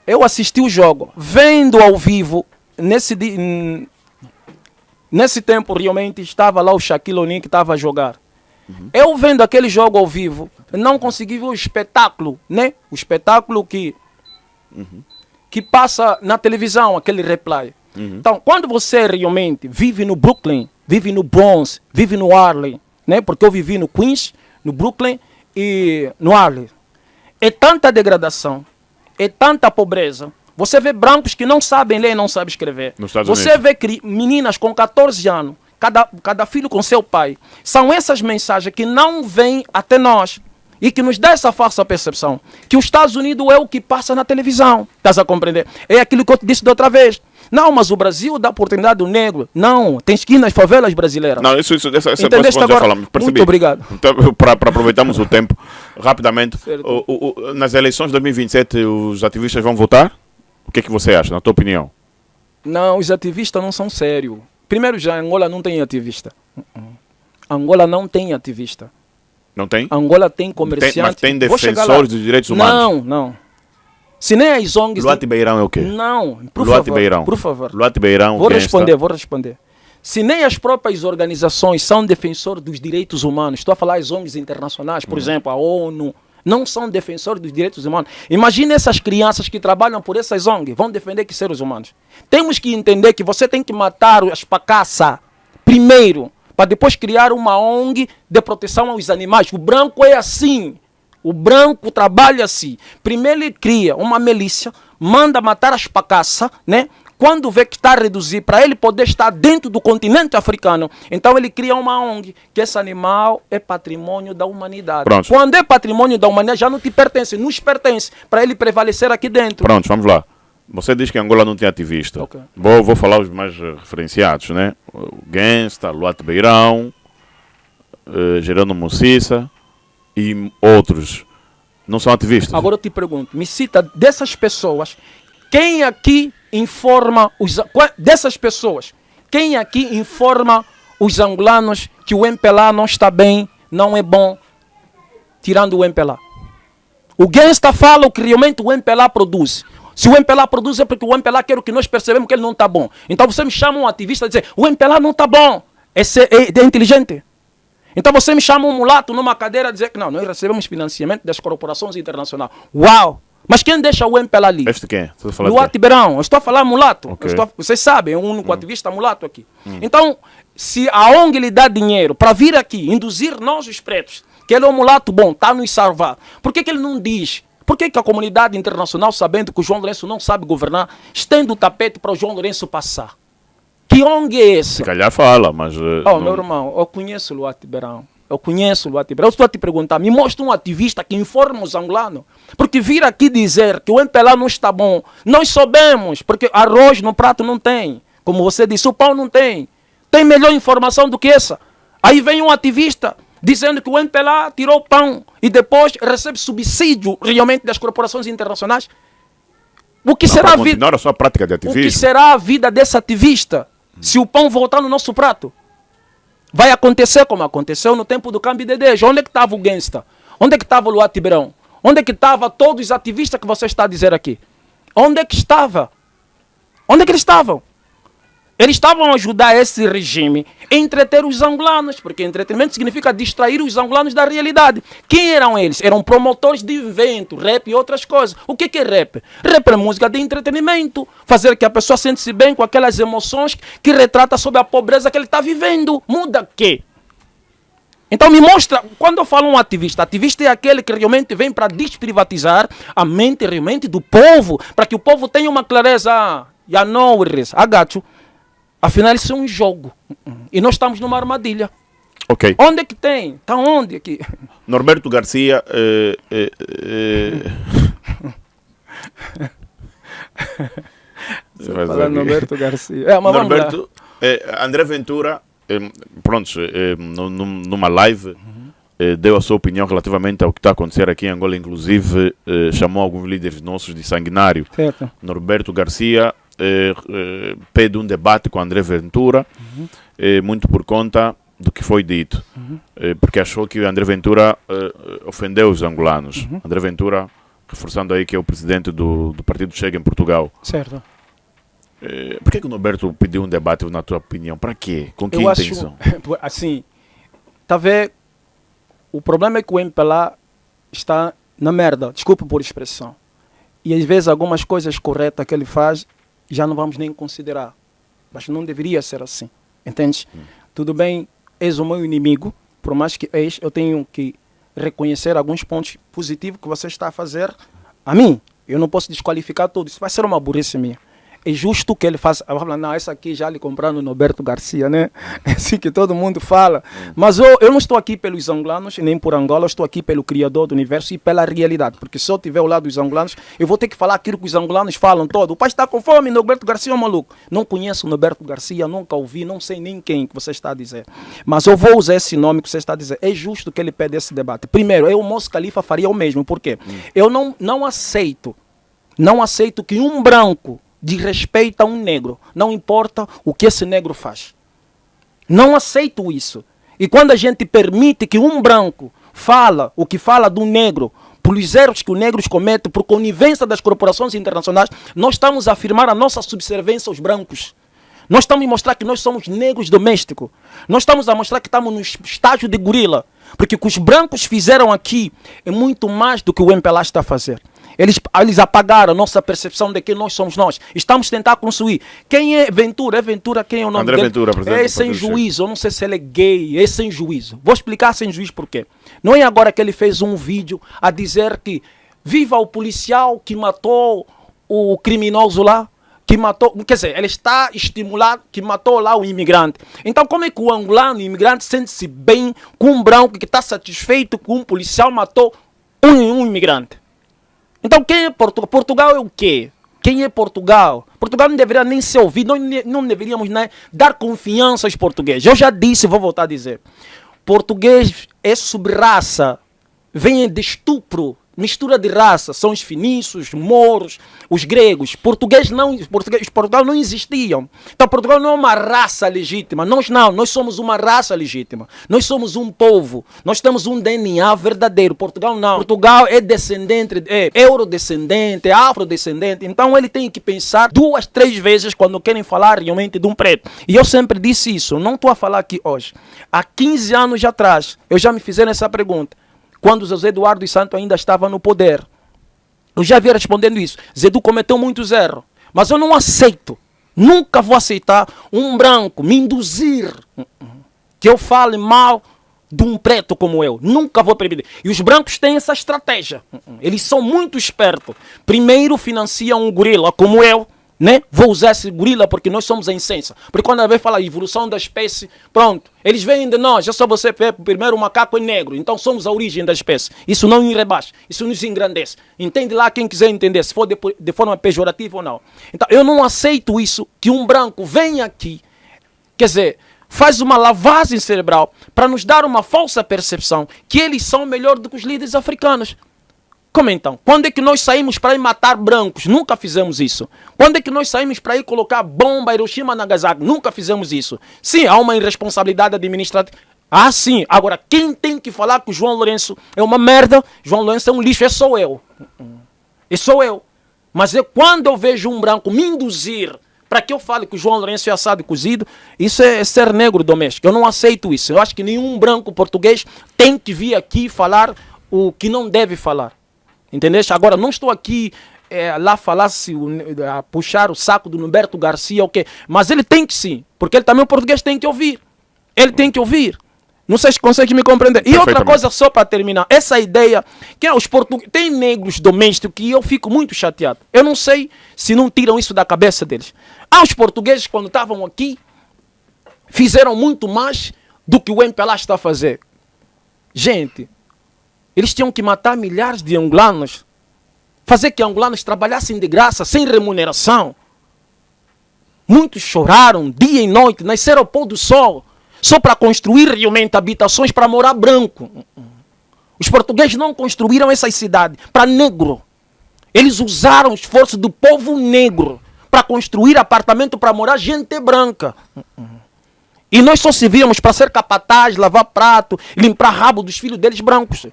Speaker 1: Eu assisti o jogo, vendo ao vivo, nesse tempo realmente estava lá o Shaquille O'Neal que estava a jogar. Eu vendo aquele jogo ao vivo, não consegui ver o espetáculo, né? O espetáculo que passa na televisão, aquele replay. Então, quando você realmente vive no Brooklyn, vive no Bronx, vive no Harlem, né? Porque eu vivi no Queens, no Brooklyn e no Harlem. É tanta degradação, é tanta pobreza. Você vê brancos que não sabem ler e não sabem escrever. Você vê meninas com 14 anos, cada filho com seu pai. São essas mensagens que não vêm até nós. e que nos dá essa falsa percepção que os Estados Unidos é o que passa na televisão. Estás a compreender? É aquilo que eu te disse da outra vez. Não, mas o Brasil dá oportunidade ao negro. Não, tens que ir nas favelas brasileiras.
Speaker 2: Não, essa
Speaker 1: Entendeste
Speaker 2: já
Speaker 1: agora?
Speaker 2: falamos. Percebi.
Speaker 1: Muito obrigado.
Speaker 2: Então, para aproveitarmos o tempo, rapidamente, nas eleições de 2027, os ativistas vão votar? O que é que você acha, na tua opinião?
Speaker 1: Não, os ativistas não são sérios. Primeiro já, Angola não tem ativista. Angola não tem ativista.
Speaker 2: Não tem?
Speaker 1: Angola tem comerciante.
Speaker 2: Mas tem defensores dos direitos humanos?
Speaker 1: Não. Se nem as ONGs...
Speaker 2: Luati Beirão é o quê?
Speaker 1: Não, por
Speaker 2: Luati
Speaker 1: favor.
Speaker 2: Beirão.
Speaker 1: Por favor.
Speaker 2: Luati Beirão,
Speaker 1: Vou responder. Se nem as próprias organizações são defensores dos direitos humanos, estou a falar as ONGs internacionais, por exemplo, a ONU, não são defensores dos direitos humanos. Imagina essas crianças que trabalham por essas ONGs, vão defender que seres humanos. Temos que entender que você tem que matar as pacaças primeiro, para depois criar uma ONG de proteção aos animais. O branco é assim. O branco trabalha assim. Primeiro ele cria uma milícia, manda matar as pacaças, né? Quando vê que está a reduzir, para ele poder estar dentro do continente africano, então ele cria uma ONG, que esse animal é patrimônio da humanidade.
Speaker 2: Pronto.
Speaker 1: Quando é patrimônio da humanidade, já não te pertence, nos pertence, para ele prevalecer aqui dentro.
Speaker 2: Pronto, vamos lá. Você diz que Angola não tem ativista.
Speaker 1: Okay.
Speaker 2: Vou falar os mais referenciados, né? O Gensta, Luati Beirão, Gerando Cissa e outros. Não são ativistas?
Speaker 1: Agora eu te pergunto, me cita dessas pessoas, quem aqui informa dessas pessoas, quem aqui informa os angolanos que o MPLA não está bem, não é bom, tirando o MPLA? O Gensta fala o que realmente o MPLA produz. Se o MPLA produz é porque o MPLA quer o que nós percebemos que ele não está bom. Então você me chama um ativista e dizer, o MPLA não está bom. Esse é inteligente. Então você me chama um mulato numa cadeira e dizer que não, nós recebemos financiamento das corporações internacionais. Uau! Mas quem deixa o MPLA ali?
Speaker 2: Este quem?
Speaker 1: Luati Beirão. Eu estou a falar mulato.
Speaker 2: Okay.
Speaker 1: Vocês sabem, é o único ativista mulato aqui. Então, se a ONG lhe dá dinheiro para vir aqui, induzir nós os pretos, que ele é um mulato bom, está a nos salvar, por que ele não diz? Por que a comunidade internacional, sabendo que o João Lourenço não sabe governar, estende o tapete para o João Lourenço passar? Que ONG é essa?
Speaker 2: Se calhar fala, mas...
Speaker 1: Meu irmão, eu conheço o Luati Beirão. Eu estou a te perguntar, me mostra um ativista que informa os angolanos. Porque vir aqui dizer que o MPLA não está bom, nós soubemos, porque arroz no prato não tem. Como você disse, o pão não tem. Tem melhor informação do que essa. Aí vem um ativista dizendo que o MPLA tirou o pão e depois recebe subsídio realmente das corporações internacionais. O que será a vida?
Speaker 2: A sua prática de ativismo.
Speaker 1: O que será a vida desse ativista se o pão voltar no nosso prato? Vai acontecer como aconteceu no tempo do Cambi Dedejo. Onde é que estava o Gensta? Onde é que estava o Luati Beirão? Onde é que estavam todos os ativistas que você está a dizer aqui? Onde é que estava? Onde é que eles estavam? Eles estavam a ajudar esse regime a entreter os angolanos, porque entretenimento significa distrair os angolanos da realidade. Quem eram eles? Eram promotores de evento, rap e outras coisas. O que é rap? Rap é música de entretenimento, fazer que a pessoa sente-se bem com aquelas emoções que retrata sobre a pobreza que ele está vivendo. Muda o quê? Então me mostra, quando eu falo um ativista é aquele que realmente vem para desprivatizar a mente realmente do povo, para que o povo tenha uma clareza. I know I got you. Afinal, isso é um jogo. E nós estamos numa armadilha.
Speaker 2: Ok.
Speaker 1: Onde é que tem? Está onde aqui?
Speaker 2: Norberto Garcia...
Speaker 1: Você vai falar Norberto Garcia. Mas
Speaker 2: Norberto, André Ventura, numa live, deu a sua opinião relativamente ao que está a acontecer aqui em Angola. Inclusive, chamou alguns líderes nossos de sanguinário.
Speaker 1: Certo.
Speaker 2: Norberto Garcia... pede um debate com André Ventura, muito por conta do que foi dito, porque achou que o André Ventura ofendeu os angolanos. André Ventura, reforçando aí que é o presidente do Partido Chega em Portugal.
Speaker 1: Certo.
Speaker 2: Por que o Norberto pediu um debate, na tua opinião? Para quê? Com que intenção?
Speaker 1: Assim, tá vendo? O problema é que o MPLA está na merda, desculpa por expressão. E às vezes algumas coisas corretas que ele faz já não vamos nem considerar. Mas não deveria ser assim. Entende? Tudo bem, és o meu inimigo, por mais que és, eu tenho que reconhecer alguns pontos positivos que você está a fazer a mim. Eu não posso desqualificar tudo. Isso vai ser uma burrice minha. é justo que ele faça. Eu falo, não, essa aqui já lhe compraram no Norberto Garcia, né? É assim que todo mundo fala. Mas eu não estou aqui pelos angolanos, nem por Angola, eu estou aqui pelo Criador do Universo e pela realidade. Porque se eu estiver ao lado dos angolanos, eu vou ter que falar aquilo que os angolanos falam todo. O pai está com fome, Norberto Garcia é um maluco. Não conheço o Norberto Garcia, nunca ouvi, não sei nem quem que você está a dizer. Mas eu vou usar esse nome que você está a dizer. É justo que ele pede esse debate. Primeiro, eu, o Mos Khalifa, faria o mesmo. Por quê? Eu não aceito que um branco desrespeita um negro. Não importa o que esse negro faz. Não aceito isso. E quando a gente permite que um branco fala o que fala do negro, pelos erros que os negros cometem, por conivência das corporações internacionais, nós estamos a afirmar a nossa subserviência aos brancos. Nós estamos a mostrar que nós somos negros domésticos. Nós estamos a mostrar que estamos no estágio de gorila. Porque o que os brancos fizeram aqui é muito mais do que o MPLA está a fazer. Eles apagaram a nossa percepção de que nós somos nós. Estamos a tentar construir. Quem é Ventura? É Ventura quem é o nome
Speaker 2: André
Speaker 1: dele?
Speaker 2: Ventura, presidente
Speaker 1: É
Speaker 2: do
Speaker 1: sem
Speaker 2: Partido
Speaker 1: juízo. Eu não sei se ele é gay. É sem juízo. Vou explicar sem juízo por quê. Não é agora que ele fez um vídeo a dizer que viva o policial que matou o criminoso lá. Que matou, quer dizer, ele está estimulado que matou lá o imigrante. Então, como é que o angolano, o imigrante, sente-se bem com um branco que está satisfeito que um policial matou um imigrante? Então, quem é Portugal? Portugal é o quê? Quem é Portugal? Portugal não deveria nem ser ouvido, não deveríamos nem dar confiança aos portugueses. Eu já disse, vou voltar a dizer. Português é sub-raça, vem de estupro. Mistura de raça, são os fenícios, os mouros, os gregos. Portugal não existiam. Então Portugal não é uma raça legítima. Nós somos uma raça legítima. Nós somos um povo. Nós temos um DNA verdadeiro. Portugal não. Portugal é descendente, é eurodescendente, é afrodescendente. Então ele tem que pensar 2, 3 vezes quando querem falar realmente de um preto. E eu sempre disse isso, não estou a falar aqui hoje. Há 15 anos atrás, eu já me fizeram essa pergunta. Quando José Eduardo dos Santos ainda estava no poder. Eu já havia respondendo isso. Zé Edu cometeu muitos erros. Mas eu não aceito. Nunca vou aceitar um branco me induzir que eu fale mal de um preto como eu. Nunca vou permitir. E os brancos têm essa estratégia. Eles são muito espertos. Primeiro financiam um gorila como eu. Né? Vou usar esse gorila porque nós somos a essência. Porque quando vem falar evolução da espécie, pronto, eles vêm de nós. Já só você vê, primeiro o macaco é negro, então somos a origem da espécie. Isso não nos rebaixa, isso nos engrandece. Entende lá quem quiser entender, se for de forma pejorativa ou não. Então eu não aceito isso, que um branco venha aqui, quer dizer, faz uma lavagem cerebral para nos dar uma falsa percepção que eles são melhor do que os líderes africanos. Como então? Quando é que nós saímos para ir matar brancos? Nunca fizemos isso. Quando é que nós saímos para ir colocar bomba Hiroshima Nagasaki? Nunca fizemos isso. Sim, há uma irresponsabilidade administrativa. Ah, sim. Agora, quem tem que falar que o João Lourenço é uma merda, João Lourenço é um lixo, é só eu. É só eu. Mas quando eu vejo um branco me induzir para que eu fale que o João Lourenço é assado e cozido, isso é ser negro doméstico. Eu não aceito isso. Eu acho que nenhum branco português tem que vir aqui falar o que não deve falar. Entendeste? Agora, não estou aqui lá falar a puxar o saco do Norberto Garcia, okay? Mas ele tem que sim, porque ele também, o português, tem que ouvir. Ele tem que ouvir. Não sei se consegue me compreender. E outra coisa, só para terminar, essa ideia que os portugueses, tem negros domésticos que eu fico muito chateado. Eu não sei se não tiram isso da cabeça deles. Os portugueses, quando estavam aqui, fizeram muito mais do que o MPLA está a fazer. Gente, eles tinham que matar milhares de angolanos, fazer que angolanos trabalhassem de graça, sem remuneração. Muitos choraram dia e noite, nasceram ao pôr do sol, só para construir realmente habitações para morar branco. Os portugueses não construíram essas cidades para negro. Eles usaram o esforço do povo negro para construir apartamento para morar gente branca. E nós só servíamos para ser capataz, lavar prato, limpar rabo dos filhos deles brancos.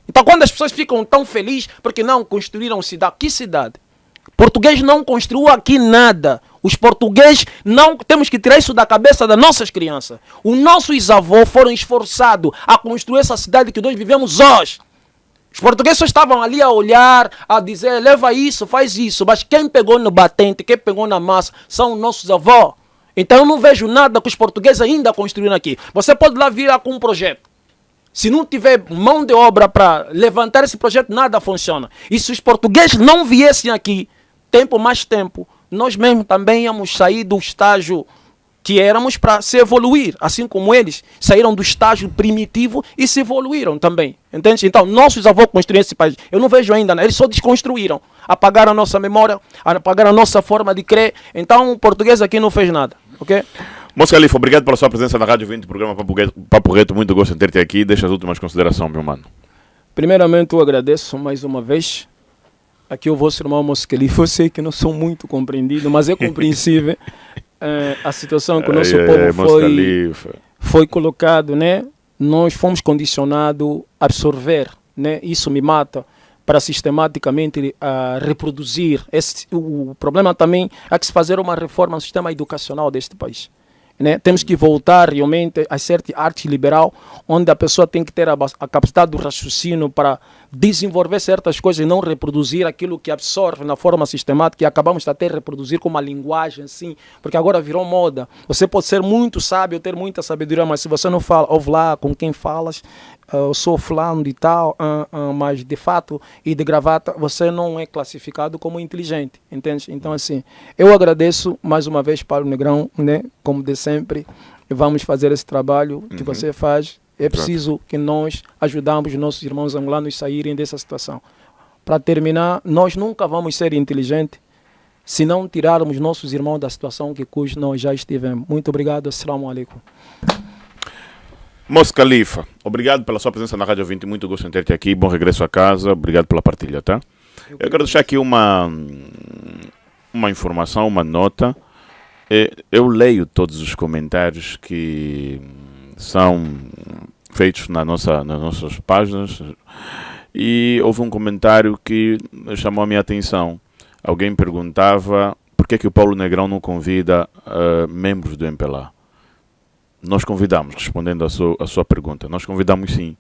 Speaker 1: Então, quando as pessoas ficam tão felizes porque não construíram cidade, que cidade? Português não construiu aqui nada. Os portugueses não... Temos que tirar isso da cabeça das nossas crianças. Os nossos avós foram esforçados a construir essa cidade que nós vivemos hoje. Os portugueses só estavam ali a olhar, a dizer, leva isso, faz isso. Mas quem pegou no batente, quem pegou na massa, são nossos avós. Então, eu não vejo nada que os portugueses ainda construíram aqui. Você pode lá vir com um projeto. Se não tiver mão de obra para levantar esse projeto, nada funciona. E se os portugueses não viessem aqui, tempo mais tempo, nós mesmos também íamos sair do estágio que éramos para se evoluir, assim como eles saíram do estágio primitivo e se evoluíram também, entende? Então, nossos avós construíram esse país, eu não vejo ainda, né? Eles só desconstruíram, apagaram a nossa memória, apagaram a nossa forma de crer, então o português aqui não fez nada, ok?
Speaker 2: Moço Califa, obrigado pela sua presença na Rádio 20, programa Papo Reto, muito gosto de ter-te aqui, deixa as últimas considerações, meu mano.
Speaker 1: Primeiramente, eu agradeço mais uma vez, aqui o vosso irmão Moço Califa, eu sei que não sou muito compreendido, mas é compreensível. A situação que o nosso povo foi colocado, né? Nós fomos condicionados a absorver, né? Isso me mata para sistematicamente reproduzir. O problema também é que se fazer uma reforma no sistema educacional deste país. Né? Temos que voltar realmente a certa arte liberal, onde a pessoa tem que ter a capacidade do raciocínio para desenvolver certas coisas e não reproduzir aquilo que absorve na forma sistemática e acabamos até reproduzir com uma linguagem assim, porque agora virou moda. Você pode ser muito sábio, ter muita sabedoria, mas se você não fala, ouve lá com quem falas, eu sou fulano e tal, mas de fato e de gravata, você não é classificado como inteligente, entende? Então assim, eu agradeço mais uma vez para o Negrão, né? Como de sempre, vamos fazer esse trabalho que você faz. É preciso que nós ajudamos nossos irmãos angolanos a saírem dessa situação. Para terminar, nós nunca vamos ser inteligentes se não tirarmos nossos irmãos da situação que cujo nós já estivemos. Muito obrigado, assalamu alaikum.
Speaker 2: Moço Califa, obrigado pela sua presença na Rádio 20, muito gosto de ter-te aqui, bom regresso a casa, obrigado pela partilha, tá? Eu quero deixar aqui uma informação, uma nota. Eu leio todos os comentários que são feitos nas nossas páginas e houve um comentário que chamou a minha atenção. Alguém perguntava por que o Paulo Negrão não convida membros do MPLA. Nós convidamos, respondendo a sua pergunta, nós convidamos sim,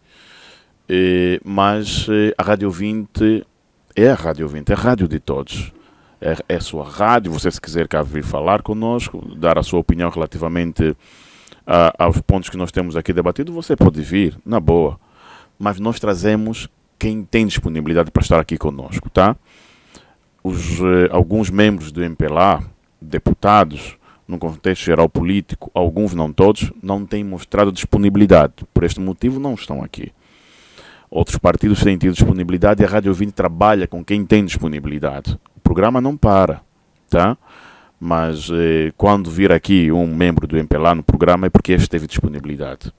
Speaker 2: mas a Rádio 20 é a Rádio 20, é a rádio de todos. É a sua rádio, você se quiser cá vir falar conosco, dar a sua opinião relativamente aos pontos que nós temos aqui debatido, você pode vir, na boa. Mas nós trazemos quem tem disponibilidade para estar aqui conosco, tá? Alguns membros do MPLA, deputados, no contexto geral político, alguns, não todos, não têm mostrado disponibilidade. Por este motivo não estão aqui. Outros partidos têm tido disponibilidade e a Rádio 20 trabalha com quem tem disponibilidade. O programa não para, tá? Mas quando vir aqui um membro do MPLA no programa é porque este teve disponibilidade,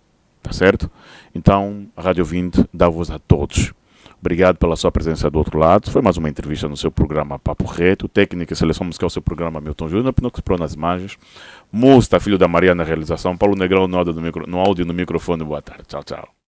Speaker 2: tá certo? Então, a Rádio 20 dá voz a todos. Obrigado pela sua presença do outro lado. Foi mais uma entrevista no seu programa Papo Reto. Técnica e Seleção Musical, seu programa Milton Júnior. Pinocchio Pro nas imagens. Musta, filho da Maria na realização. Paulo Negrão no áudio no microfone. Boa tarde. Tchau, tchau.